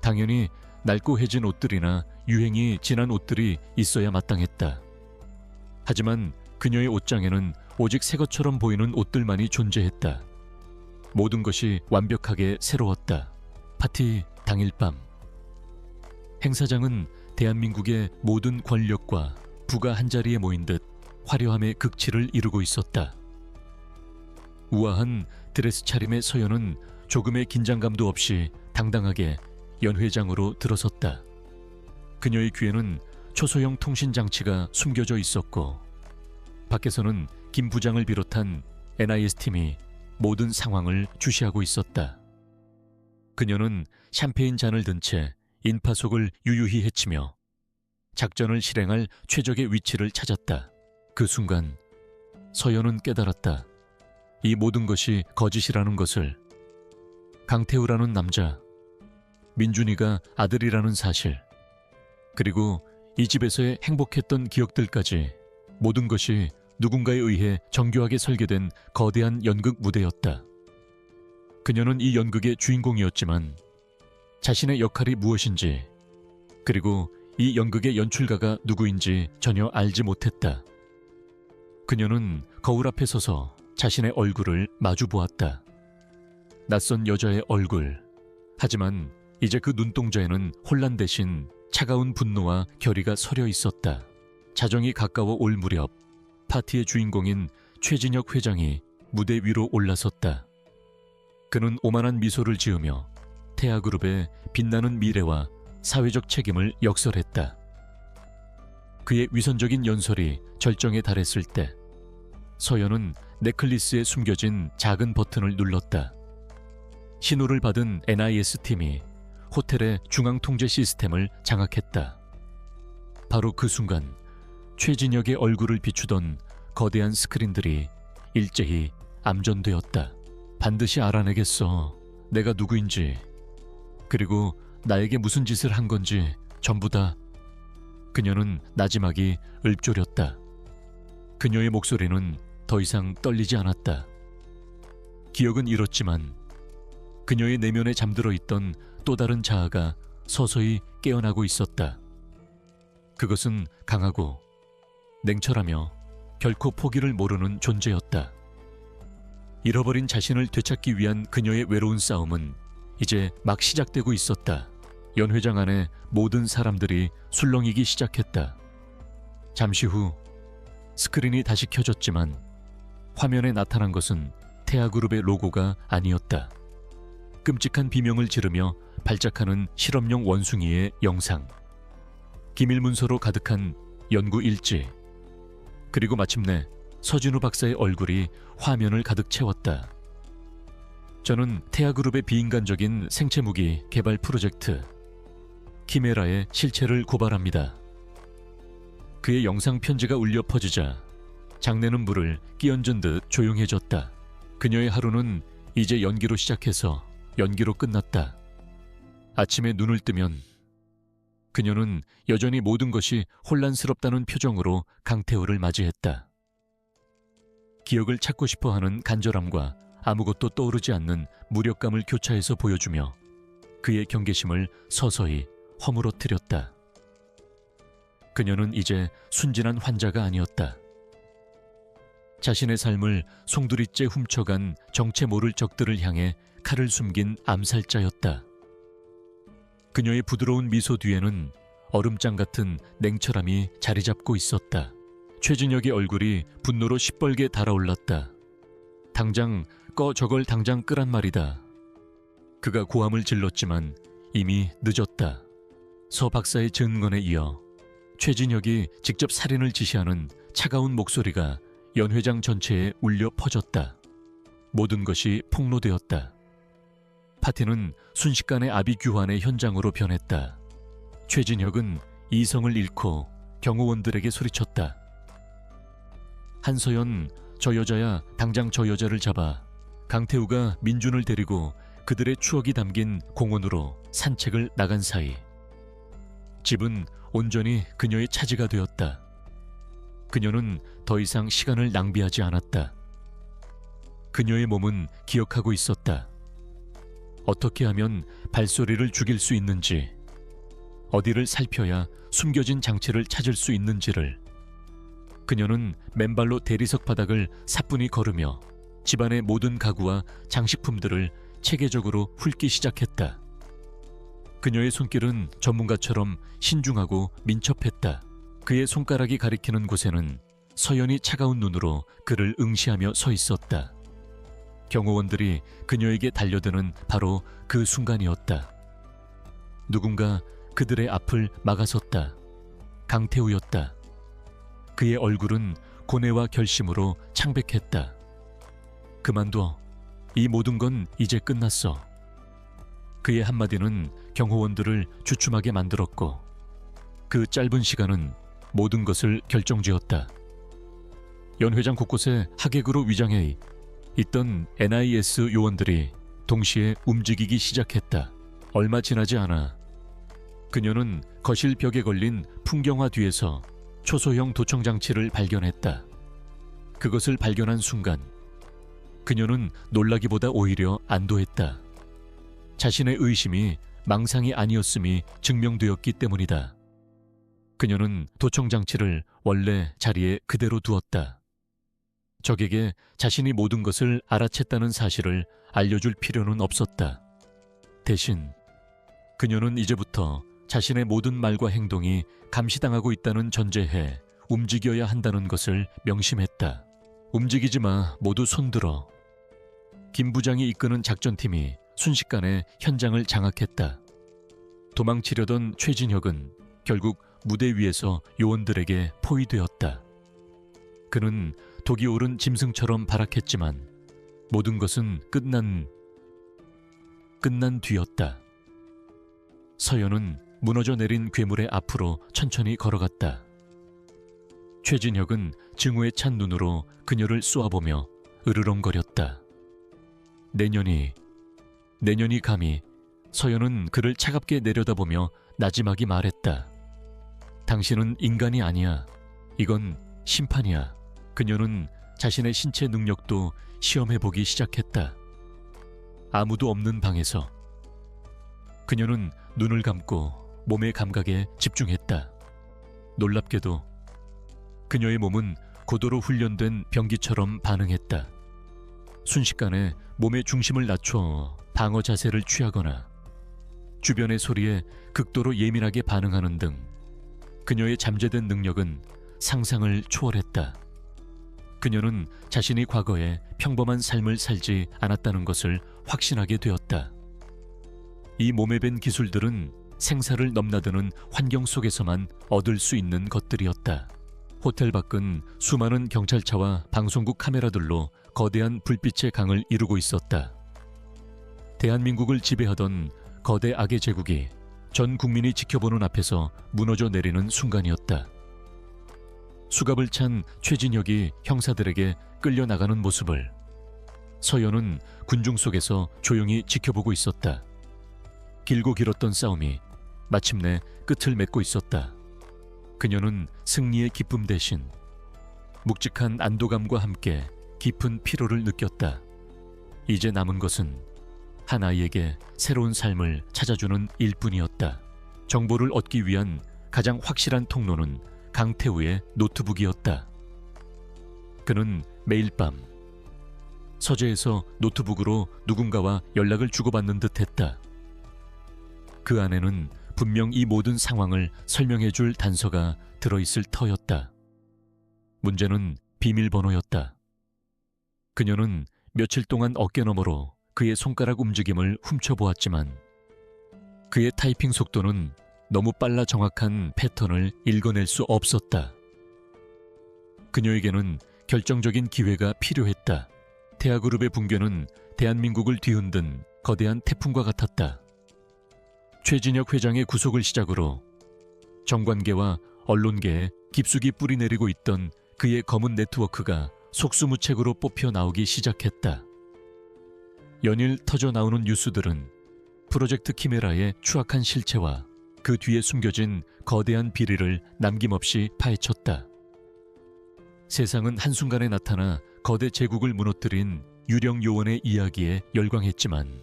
당연히 낡고해진 옷들이나 유행이 지난 옷들이 있어야 마땅했다. 하지만 그녀의 옷장에는 오직 새 것처럼 보이는 옷들만이 존재했다. 모든 것이 완벽하게 새로웠다. 파티 당일 밤, 행사장은 대한민국의 모든 권력과 부가 한자리에 모인 듯 화려함의 극치를 이루고 있었다. 우아한 드레스 차림의 서연은 조금의 긴장감도 없이 당당하게 연회장으로 들어섰다. 그녀의 귀에는 초소형 통신장치가 숨겨져 있었고, 밖에서는 김 부장을 비롯한 NIS팀이 모든 상황을 주시하고 있었다. 그녀는 샴페인 잔을 든 채 인파속을 유유히 헤치며 작전을 실행할 최적의 위치를 찾았다. 그 순간 서연은 깨달았다. 이 모든 것이 거짓이라는 것을. 강태우라는 남자, 민준이가 아들이라는 사실, 그리고 이 집에서의 행복했던 기억들까지, 모든 것이 누군가에 의해 정교하게 설계된 거대한 연극 무대였다. 그녀는 이 연극의 주인공이었지만 자신의 역할이 무엇인지, 그리고 이 연극의 연출가가 누구인지 전혀 알지 못했다. 그녀는 거울 앞에 서서 자신의 얼굴을 마주 보았다. 낯선 여자의 얼굴. 하지만 이제 그 눈동자에는 혼란 대신 차가운 분노와 결의가 서려 있었다. 자정이 가까워 올 무렵 파티의 주인공인 최진혁 회장이 무대 위로 올라섰다. 그는 오만한 미소를 지으며 태아그룹의 빛나는 미래와 사회적 책임을 역설했다. 그의 위선적인 연설이 절정에 달했을 때 서연은 넥클리스에 숨겨진 작은 버튼을 눌렀다. 신호를 받은 NIS팀이 호텔의 중앙통제 시스템을 장악했다. 바로 그 순간 최진혁의 얼굴을 비추던 거대한 스크린들이 일제히 암전되었다. 반드시 알아내겠어. 내가 누구인지, 그리고 나에게 무슨 짓을 한 건지 전부 다. 그녀는 나지막이 읊조렸다. 그녀의 목소리는 더 이상 떨리지 않았다. 기억은 잃었지만 그녀의 내면에 잠들어 있던 또 다른 자아가 서서히 깨어나고 있었다. 그것은 강하고 냉철하며 결코 포기를 모르는 존재였다. 잃어버린 자신을 되찾기 위한 그녀의 외로운 싸움은 이제 막 시작되고 있었다. 연 회장 안에 모든 사람들이 술렁이기 시작했다. 잠시 후 스크린이 다시 켜졌지만 화면에 나타난 것은 태아그룹의 로고가 아니었다. 끔찍한 비명을 지르며 발작하는 실험용 원숭이의 영상, 기밀문서로 가득한 연구 일지, 그리고 마침내 서진우 박사의 얼굴이 화면을 가득 채웠다. 저는 태아그룹의 비인간적인 생체무기 개발 프로젝트 키메라의 실체를 고발합니다. 그의 영상 편지가 울려 퍼지자 장내는 불을 끼얹은 듯 조용해졌다. 그녀의 하루는 이제 연기로 시작해서 연기로 끝났다. 아침에 눈을 뜨면 그녀는 여전히 모든 것이 혼란스럽다는 표정으로 강태우를 맞이했다. 기억을 찾고 싶어하는 간절함과 아무것도 떠오르지 않는 무력감을 교차해서 보여주며 그의 경계심을 서서히 허물어뜨렸다. 그녀는 이제 순진한 환자가 아니었다. 자신의 삶을 송두리째 훔쳐간 정체 모를 적들을 향해 칼을 숨긴 암살자였다. 그녀의 부드러운 미소 뒤에는 얼음장 같은 냉철함이 자리 잡고 있었다. 최진혁의 얼굴이 분노로 시뻘게 달아올랐다. 당장 저걸 당장 끄란 말이다. 그가 고함을 질렀지만 이미 늦었다. 서 박사의 증언에 이어 최진혁이 직접 살인을 지시하는 차가운 목소리가 연 회장 전체에 울려 퍼졌다. 모든 것이 폭로되었다. 파티는 순식간에 아비규환의 현장으로 변했다. 최진혁은 이성을 잃고 경호원들에게 소리쳤다. 한서연, 저 여자야, 당장 저 여자를 잡아. 강태우가 민준을 데리고 그들의 추억이 담긴 공원으로 산책을 나간 사이 집은 온전히 그녀의 차지가 되었다. 그녀는 더 이상 시간을 낭비하지 않았다. 그녀의 몸은 기억하고 있었다. 어떻게 하면 발소리를 죽일 수 있는지, 어디를 살펴야 숨겨진 장치를 찾을 수 있는지를. 그녀는 맨발로 대리석 바닥을 사뿐히 걸으며 집안의 모든 가구와 장식품들을 체계적으로 훑기 시작했다. 그녀의 손길은 전문가처럼 신중하고 민첩했다. 그의 손가락이 가리키는 곳에는 서연이 차가운 눈으로 그를 응시하며 서 있었다. 경호원들이 그녀에게 달려드는 바로 그 순간이었다. 누군가 그들의 앞을 막아섰다. 강태우였다. 그의 얼굴은 고뇌와 결심으로 창백했다. 그만둬. 이 모든 건 이제 끝났어. 그의 한마디는 경호원들을 주춤하게 만들었고 그 짧은 시간은 모든 것을 결정지었다. 연 회장 곳곳에 하객으로 위장해 있던 NIS 요원들이 동시에 움직이기 시작했다. 얼마 지나지 않아 그녀는 거실 벽에 걸린 풍경화 뒤에서 초소형 도청 장치를 발견했다. 그것을 발견한 순간 그녀는 놀라기보다 오히려 안도했다. 자신의 의심이 망상이 아니었음이 증명되었기 때문이다. 그녀는 도청 장치를 원래 자리에 그대로 두었다. 적에게 자신이 모든 것을 알아챘다는 사실을 알려줄 필요는 없었다. 대신 그녀는 이제부터 자신의 모든 말과 행동이 감시당하고 있다는 전제해 움직여야 한다는 것을 명심했다. 움직이지 마, 모두 손들어. 김 부장이 이끄는 작전팀이 순식간에 현장을 장악했다. 도망치려던 최진혁은 결국 무대 위에서 요원들에게 포위되었다. 그는 독이 오른 짐승처럼 발악했지만 모든 것은 끝난 뒤였다. 서연은 무너져 내린 괴물의 앞으로 천천히 걸어갔다. 최진혁은 증오에 찬 눈으로 그녀를 쏘아보며 으르렁거렸다. 내년이 감히. 서연은 그를 차갑게 내려다보며 나지막이 말했다. 당신은 인간이 아니야. 이건 심판이야. 그녀는 자신의 신체 능력도 시험해보기 시작했다. 아무도 없는 방에서 그녀는 눈을 감고 몸의 감각에 집중했다. 놀랍게도 그녀의 몸은 고도로 훈련된 병기처럼 반응했다. 순식간에 몸의 중심을 낮춰 방어 자세를 취하거나 주변의 소리에 극도로 예민하게 반응하는 등 그녀의 잠재된 능력은 상상을 초월했다. 그녀는 자신이 과거에 평범한 삶을 살지 않았다는 것을 확신하게 되었다. 이 몸에 밴 기술들은 생사를 넘나드는 환경 속에서만 얻을 수 있는 것들이었다. 호텔 밖은 수많은 경찰차와 방송국 카메라들로 거대한 불빛의 강을 이루고 있었다. 대한민국을 지배하던 거대 악의 제국이 전 국민이 지켜보는 앞에서 무너져 내리는 순간이었다. 수갑을 찬 최진혁이 형사들에게 끌려나가는 모습을 서연은 군중 속에서 조용히 지켜보고 있었다. 길고 길었던 싸움이 마침내 끝을 맺고 있었다. 그녀는 승리의 기쁨 대신 묵직한 안도감과 함께 깊은 피로를 느꼈다. 이제 남은 것은 한 아이에게 새로운 삶을 찾아주는 일뿐이었다. 정보를 얻기 위한 가장 확실한 통로는 강태우의 노트북이었다. 그는 매일 밤 서재에서 노트북으로 누군가와 연락을 주고받는 듯했다. 그 안에는 분명 이 모든 상황을 설명해줄 단서가 들어있을 터였다. 문제는 비밀번호였다. 그녀는 며칠 동안 어깨너머로 그의 손가락 움직임을 훔쳐보았지만 그의 타이핑 속도는 너무 빨라 정확한 패턴을 읽어낼 수 없었다. 그녀에게는 결정적인 기회가 필요했다. 태아그룹의 붕괴는 대한민국을 뒤흔든 거대한 태풍과 같았다. 최진혁 회장의 구속을 시작으로 정관계와 언론계에 깊숙이 뿌리내리고 있던 그의 검은 네트워크가 속수무책으로 뽑혀 나오기 시작했다. 연일 터져 나오는 뉴스들은 프로젝트 키메라의 추악한 실체와 그 뒤에 숨겨진 거대한 비리를 남김없이 파헤쳤다. 세상은 한순간에 나타나 거대 제국을 무너뜨린 유령 요원의 이야기에 열광했지만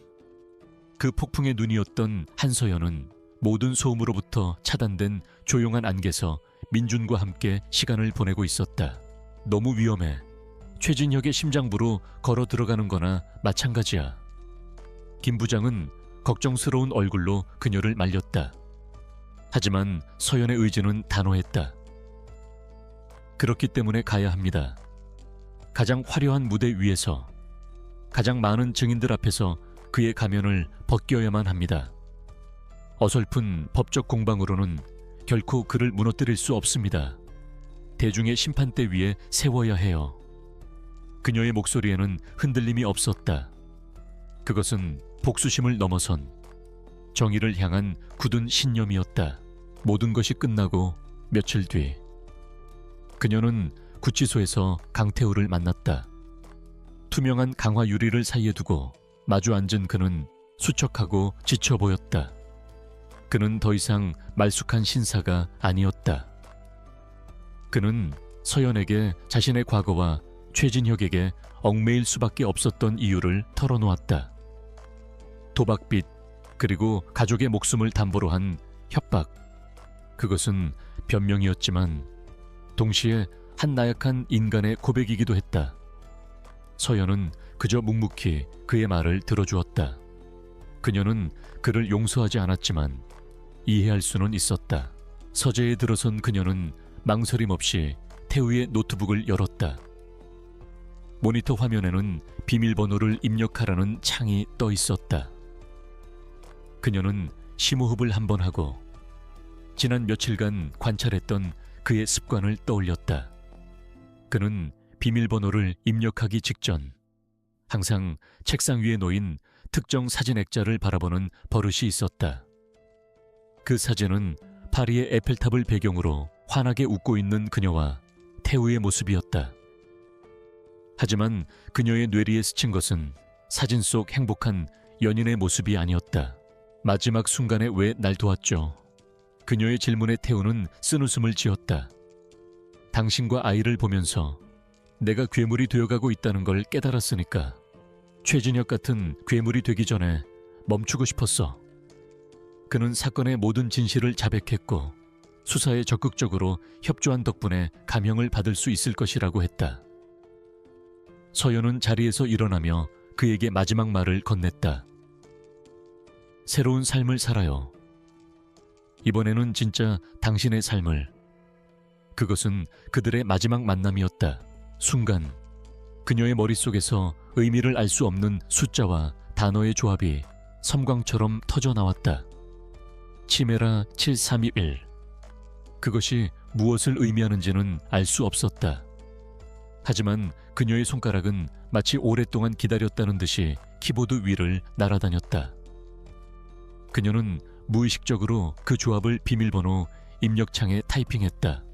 그 폭풍의 눈이었던 한서연은 모든 소음으로부터 차단된 조용한 안개서 민준과 함께 시간을 보내고 있었다. 너무 위험해. 최진혁의 심장부로 걸어 들어가는 거나 마찬가지야. 김 부장은 걱정스러운 얼굴로 그녀를 말렸다. 하지만 서연의 의지는 단호했다. 그렇기 때문에 가야 합니다. 가장 화려한 무대 위에서 가장 많은 증인들 앞에서 그의 가면을 벗겨야만 합니다. 어설픈 법적 공방으로는 결코 그를 무너뜨릴 수 없습니다. 대중의 심판대 위에 세워야 해요. 그녀의 목소리에는 흔들림이 없었다. 그것은 복수심을 넘어선 정의를 향한 굳은 신념이었다. 모든 것이 끝나고 며칠 뒤 그녀는 구치소에서 강태우를 만났다. 투명한 강화 유리를 사이에 두고 마주 앉은 그는 수척하고 지쳐 보였다. 그는 더 이상 말쑥한 신사가 아니었다. 그는 서연에게 자신의 과거와 최진혁에게 얽매일 수밖에 없었던 이유를 털어놓았다. 도박빚, 그리고 가족의 목숨을 담보로 한 협박. 그것은 변명이었지만 동시에 한 나약한 인간의 고백이기도 했다. 서연은 그저 묵묵히 그의 말을 들어주었다. 그녀는 그를 용서하지 않았지만 이해할 수는 있었다. 서재에 들어선 그녀는 망설임 없이 태우의 노트북을 열었다. 모니터 화면에는 비밀번호를 입력하라는 창이 떠 있었다. 그녀는 심호흡을 한번 하고 지난 며칠간 관찰했던 그의 습관을 떠올렸다. 그는 비밀번호를 입력하기 직전 항상 책상 위에 놓인 특정 사진 액자를 바라보는 버릇이 있었다. 그 사진은 파리의 에펠탑을 배경으로 환하게 웃고 있는 그녀와 태우의 모습이었다. 하지만 그녀의 뇌리에 스친 것은 사진 속 행복한 연인의 모습이 아니었다. 마지막 순간에 왜 날 도왔죠? 그녀의 질문에 태우는 쓴웃음을 지었다. 당신과 아이를 보면서 내가 괴물이 되어가고 있다는 걸 깨달았으니까 최진혁 같은 괴물이 되기 전에 멈추고 싶었어. 그는 사건의 모든 진실을 자백했고 수사에 적극적으로 협조한 덕분에 감형을 받을 수 있을 것이라고 했다. 서연은 자리에서 일어나며 그에게 마지막 말을 건넸다. 새로운 삶을 살아요. 이번에는 진짜 당신의 삶을. 그것은 그들의 마지막 만남이었다. 순간 그녀의 머릿속에서 의미를 알 수 없는 숫자와 단어의 조합이 섬광처럼 터져나왔다. 치메라 7321. 그것이 무엇을 의미하는지는 알 수 없었다. 하지만 그녀의 손가락은 마치 오랫동안 기다렸다는 듯이 키보드 위를 날아다녔다. 그녀는 무의식적으로 그 조합을 비밀번호 입력창에 타이핑했다.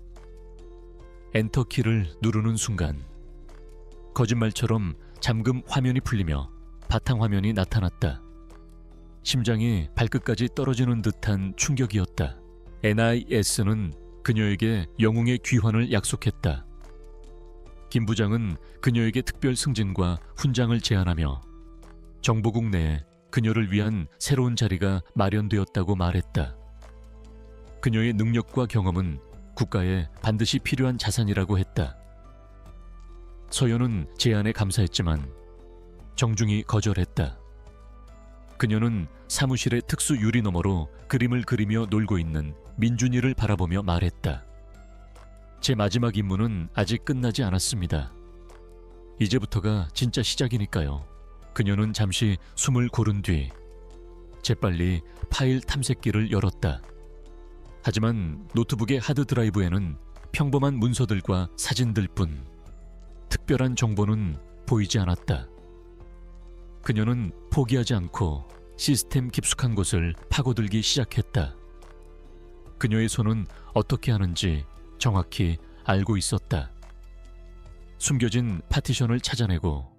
엔터키를 누르는 순간 거짓말처럼 잠금 화면이 풀리며 바탕화면이 나타났다. 심장이 발끝까지 떨어지는 듯한 충격이었다. NIS는 그녀에게 영웅의 귀환을 약속했다. 김 부장은 그녀에게 특별 승진과 훈장을 제안하며 정보국 내에 그녀를 위한 새로운 자리가 마련되었다고 말했다. 그녀의 능력과 경험은 국가에 반드시 필요한 자산이라고 했다. 서연은 제안에 감사했지만 정중히 거절했다. 그녀는 사무실의 특수 유리 너머로 그림을 그리며 놀고 있는 민준이를 바라보며 말했다. 제 마지막 임무는 아직 끝나지 않았습니다. 이제부터가 진짜 시작이니까요. 그녀는 잠시 숨을 고른 뒤 재빨리 파일 탐색기를 열었다. 하지만 노트북의 하드드라이브에는 평범한 문서들과 사진들 뿐 특별한 정보는 보이지 않았다. 그녀는 포기하지 않고 시스템 깊숙한 곳을 파고들기 시작했다. 그녀의 손은 어떻게 하는지 정확히 알고 있었다. 숨겨진 파티션을 찾아내고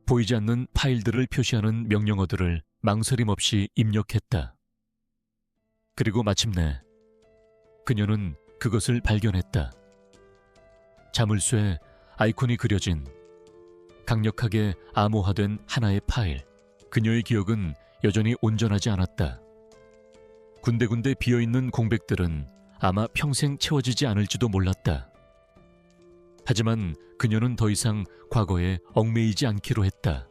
보이지 않는 파일들을 표시하는 명령어들을 망설임 없이 입력했다. 그리고 마침내 그녀는 그것을 발견했다. 자물쇠 아이콘이 그려진 강력하게 암호화된 하나의 파일. 그녀의 기억은 여전히 온전하지 않았다. 군데군데 비어있는 공백들은 아마 평생 채워지지 않을지도 몰랐다. 하지만 그녀는 더 이상 과거에 얽매이지 않기로 했다.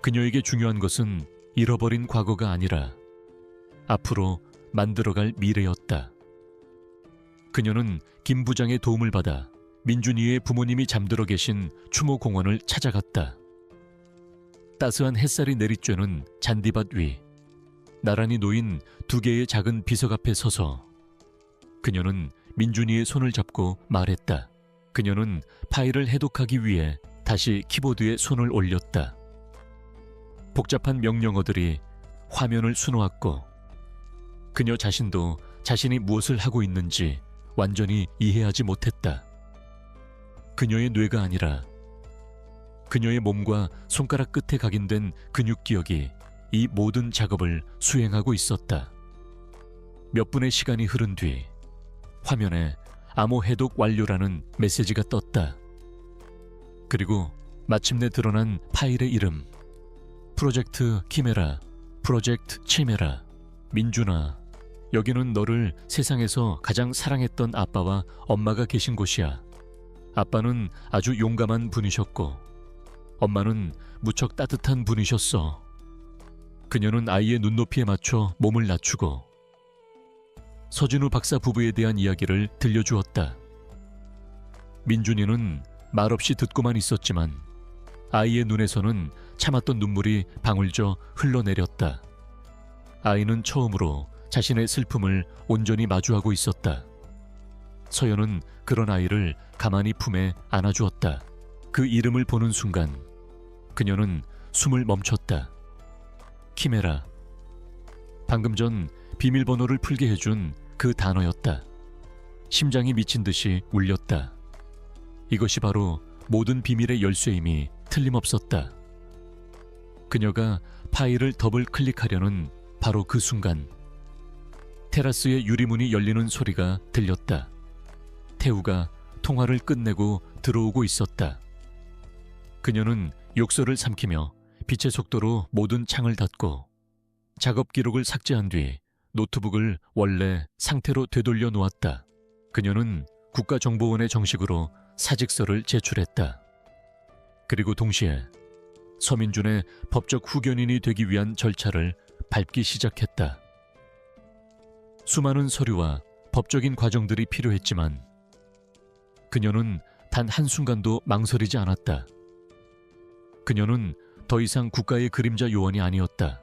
그녀에게 중요한 것은 잃어버린 과거가 아니라 앞으로 만들어갈 미래였다. 그녀는 김 부장의 도움을 받아 민준이의 부모님이 잠들어 계신 추모공원을 찾아갔다. 따스한 햇살이 내리쬐는 잔디밭 위 나란히 놓인 두 개의 작은 비석 앞에 서서 그녀는 민준이의 손을 잡고 말했다. 그녀는 파일을 해독하기 위해 다시 키보드에 손을 올렸다. 복잡한 명령어들이 화면을 수놓았고 그녀 자신도 자신이 무엇을 하고 있는지 완전히 이해하지 못했다. 그녀의 뇌가 아니라 그녀의 몸과 손가락 끝에 각인된 근육 기억이 이 모든 작업을 수행하고 있었다. 몇 분의 시간이 흐른 뒤 화면에 암호 해독 완료라는 메시지가 떴다. 그리고 마침내 드러난 파일의 이름. 프로젝트 키메라, 프로젝트 치메라. 민준아, 여기는 너를 세상에서 가장 사랑했던 아빠와 엄마가 계신 곳이야. 아빠는 아주 용감한 분이셨고 엄마는 무척 따뜻한 분이셨어. 그녀는 아이의 눈높이에 맞춰 몸을 낮추고 서진우 박사 부부에 대한 이야기를 들려주었다. 민준이는 말없이 듣고만 있었지만 아이의 눈에서는 참았던 눈물이 방울져 흘러내렸다. 아이는 처음으로 자신의 슬픔을 온전히 마주하고 있었다. 서연은 그런 아이를 가만히 품에 안아주었다. 그 이름을 보는 순간 그녀는 숨을 멈췄다. 키메라. 방금 전 비밀번호를 풀게 해준 그 단어였다. 심장이 미친 듯이 울렸다. 이것이 바로 모든 비밀의 열쇠임이 틀림없었다. 그녀가 파일을 더블 클릭하려는 바로 그 순간 테라스의 유리문이 열리는 소리가 들렸다. 태우가 통화를 끝내고 들어오고 있었다. 그녀는 욕설을 삼키며 빛의 속도로 모든 창을 닫고 작업 기록을 삭제한 뒤 노트북을 원래 상태로 되돌려 놓았다. 그녀는 국가정보원에 정식으로 사직서를 제출했다. 그리고 동시에 서민준의 법적 후견인이 되기 위한 절차를 밟기 시작했다. 수많은 서류와 법적인 과정들이 필요했지만 그녀는 단 한순간도 망설이지 않았다. 그녀는 더 이상 국가의 그림자 요원이 아니었다.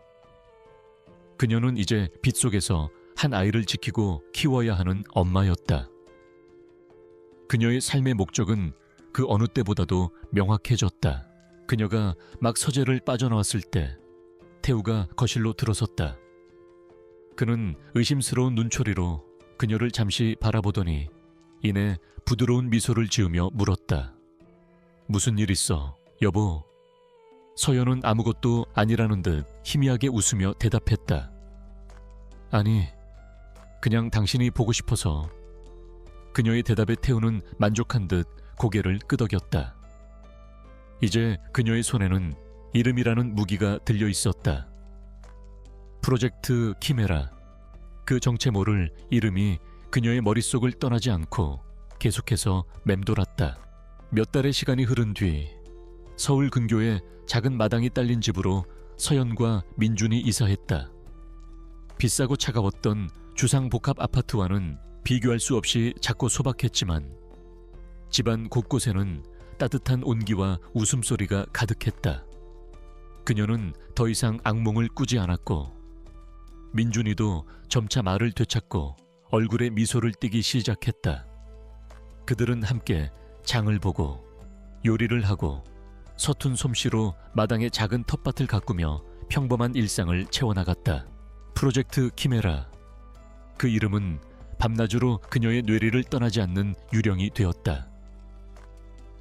그녀는 이제 빛 속에서 한 아이를 지키고 키워야 하는 엄마였다. 그녀의 삶의 목적은 그 어느 때보다도 명확해졌다. 그녀가 막 서재를 빠져나왔을 때 태우가 거실로 들어섰다. 그는 의심스러운 눈초리로 그녀를 잠시 바라보더니 이내 부드러운 미소를 지으며 물었다. 무슨 일 있어, 여보? 서연은 아무것도 아니라는 듯 희미하게 웃으며 대답했다. 아니, 그냥 당신이 보고 싶어서. 그녀의 대답에 태우는 만족한 듯 고개를 끄덕였다. 이제 그녀의 손에는 이름이라는 무기가 들려 있었다. 프로젝트 키메라. 그 정체 모를 이름이 그녀의 머릿속을 떠나지 않고 계속해서 맴돌았다. 몇 달의 시간이 흐른 뒤 서울 근교의 작은 마당이 딸린 집으로 서연과 민준이 이사했다. 비싸고 차가웠던 주상복합 아파트와는 비교할 수 없이 작고 소박했지만 집안 곳곳에는 따뜻한 온기와 웃음소리가 가득했다. 그녀는 더 이상 악몽을 꾸지 않았고 민준이도 점차 말을 되찾고 얼굴에 미소를 띠기 시작했다. 그들은 함께 장을 보고 요리를 하고 서툰 솜씨로 마당의 작은 텃밭을 가꾸며 평범한 일상을 채워나갔다. 프로젝트 키메라. 그 이름은 밤낮으로 그녀의 뇌리를 떠나지 않는 유령이 되었다.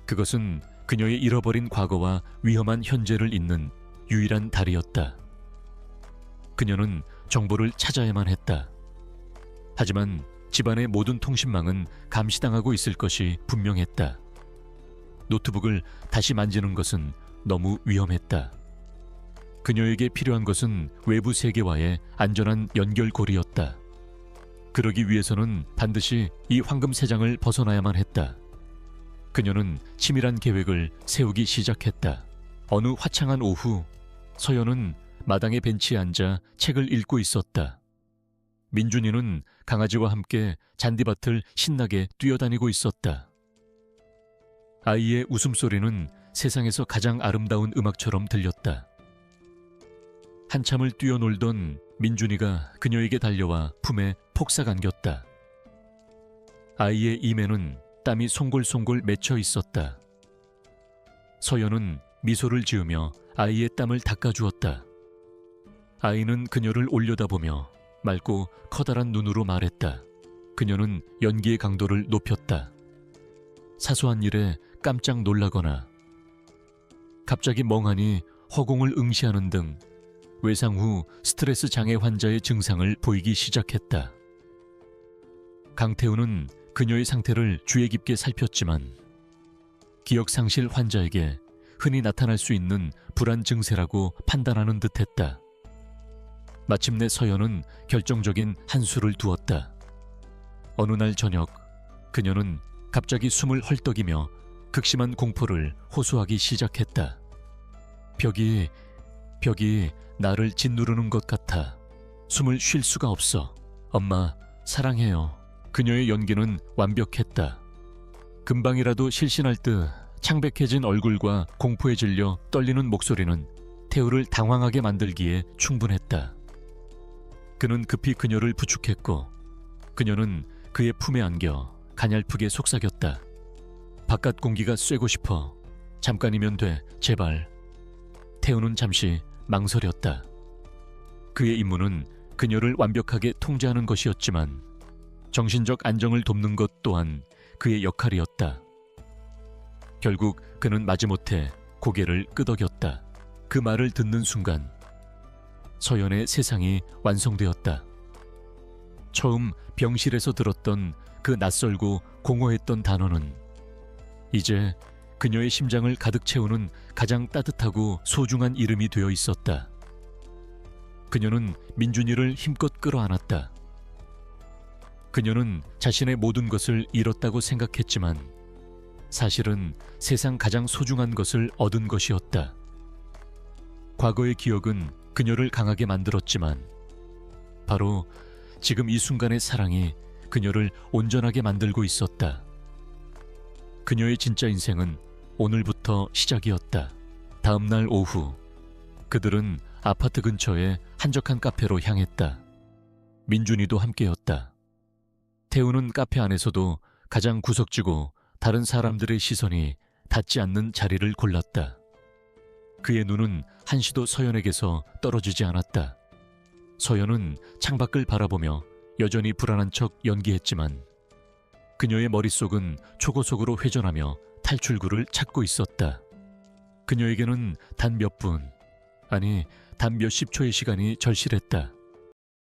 그것은 그녀의 잃어버린 과거와 위험한 현재를 잇는 유일한 달이었다. 그녀는 정보를 찾아야만 했다. 하지만 집안의 모든 통신망은 감시당하고 있을 것이 분명했다. 노트북을 다시 만지는 것은 너무 위험했다. 그녀에게 필요한 것은 외부 세계와의 안전한 연결고리였다. 그러기 위해서는 반드시 이 황금 세장을 벗어나야만 했다. 그녀는 치밀한 계획을 세우기 시작했다. 어느 화창한 오후, 서연은 마당의 벤치에 앉아 책을 읽고 있었다. 민준이는 강아지와 함께 잔디밭을 신나게 뛰어다니고 있었다. 아이의 웃음소리는 세상에서 가장 아름다운 음악처럼 들렸다. 한참을 뛰어놀던 민준이가 그녀에게 달려와 품에 폭삭 안겼다. 아이의 입에는 땀이 송골송골 맺혀 있었다. 서연은 미소를 지으며 아이의 땀을 닦아주었다. 아이는 그녀를 올려다보며 맑고 커다란 눈으로 말했다. 그녀는 연기의 강도를 높였다. 사소한 일에 깜짝 놀라거나 갑자기 멍하니 허공을 응시하는 등 외상 후 스트레스 장애 환자의 증상을 보이기 시작했다. 강태우는 그녀의 상태를 주의 깊게 살폈지만 기억상실 환자에게 흔히 나타날 수 있는 불안 증세라고 판단하는 듯했다. 마침내 서연은 결정적인 한수를 두었다. 어느 날 저녁 그녀는 갑자기 숨을 헐떡이며 극심한 공포를 호소하기 시작했다. 벽이 나를 짓누르는 것 같아. 숨을 쉴 수가 없어. 엄마, 사랑해요. 그녀의 연기는 완벽했다. 금방이라도 실신할 듯 창백해진 얼굴과 공포에 질려 떨리는 목소리는 태우를 당황하게 만들기에 충분했다. 그는 급히 그녀를 부축했고 그녀는 그의 품에 안겨 가냘프게 속삭였다. 바깥 공기가 쐬고 싶어. 잠깐이면 돼, 제발. 태우는 잠시 망설였다. 그의 임무는 그녀를 완벽하게 통제하는 것이었지만 정신적 안정을 돕는 것 또한 그의 역할이었다. 결국 그는 마지못해 고개를 끄덕였다. 그 말을 듣는 순간 서연의 세상이 완성되었다. 처음 병실에서 들었던 그 낯설고 공허했던 단어는 이제 그녀의 심장을 가득 채우는 가장 따뜻하고 소중한 이름이 되어 있었다. 그녀는 민준이를 힘껏 끌어안았다. 그녀는 자신의 모든 것을 잃었다고 생각했지만 사실은 세상 가장 소중한 것을 얻은 것이었다. 과거의 기억은 그녀를 강하게 만들었지만 바로 지금 이 순간의 사랑이 그녀를 온전하게 만들고 있었다. 그녀의 진짜 인생은 오늘부터 시작이었다. 다음 날 오후, 그들은 아파트 근처의 한적한 카페로 향했다. 민준이도 함께였다. 태우는 카페 안에서도 가장 구석지고 다른 사람들의 시선이 닿지 않는 자리를 골랐다. 그의 눈은 한시도 서연에게서 떨어지지 않았다. 서연은 창밖을 바라보며 여전히 불안한 척 연기했지만 그녀의 머릿속은 초고속으로 회전하며 탈출구를 찾고 있었다. 그녀에게는 단 몇 분, 아니 단 몇십 초의 시간이 절실했다.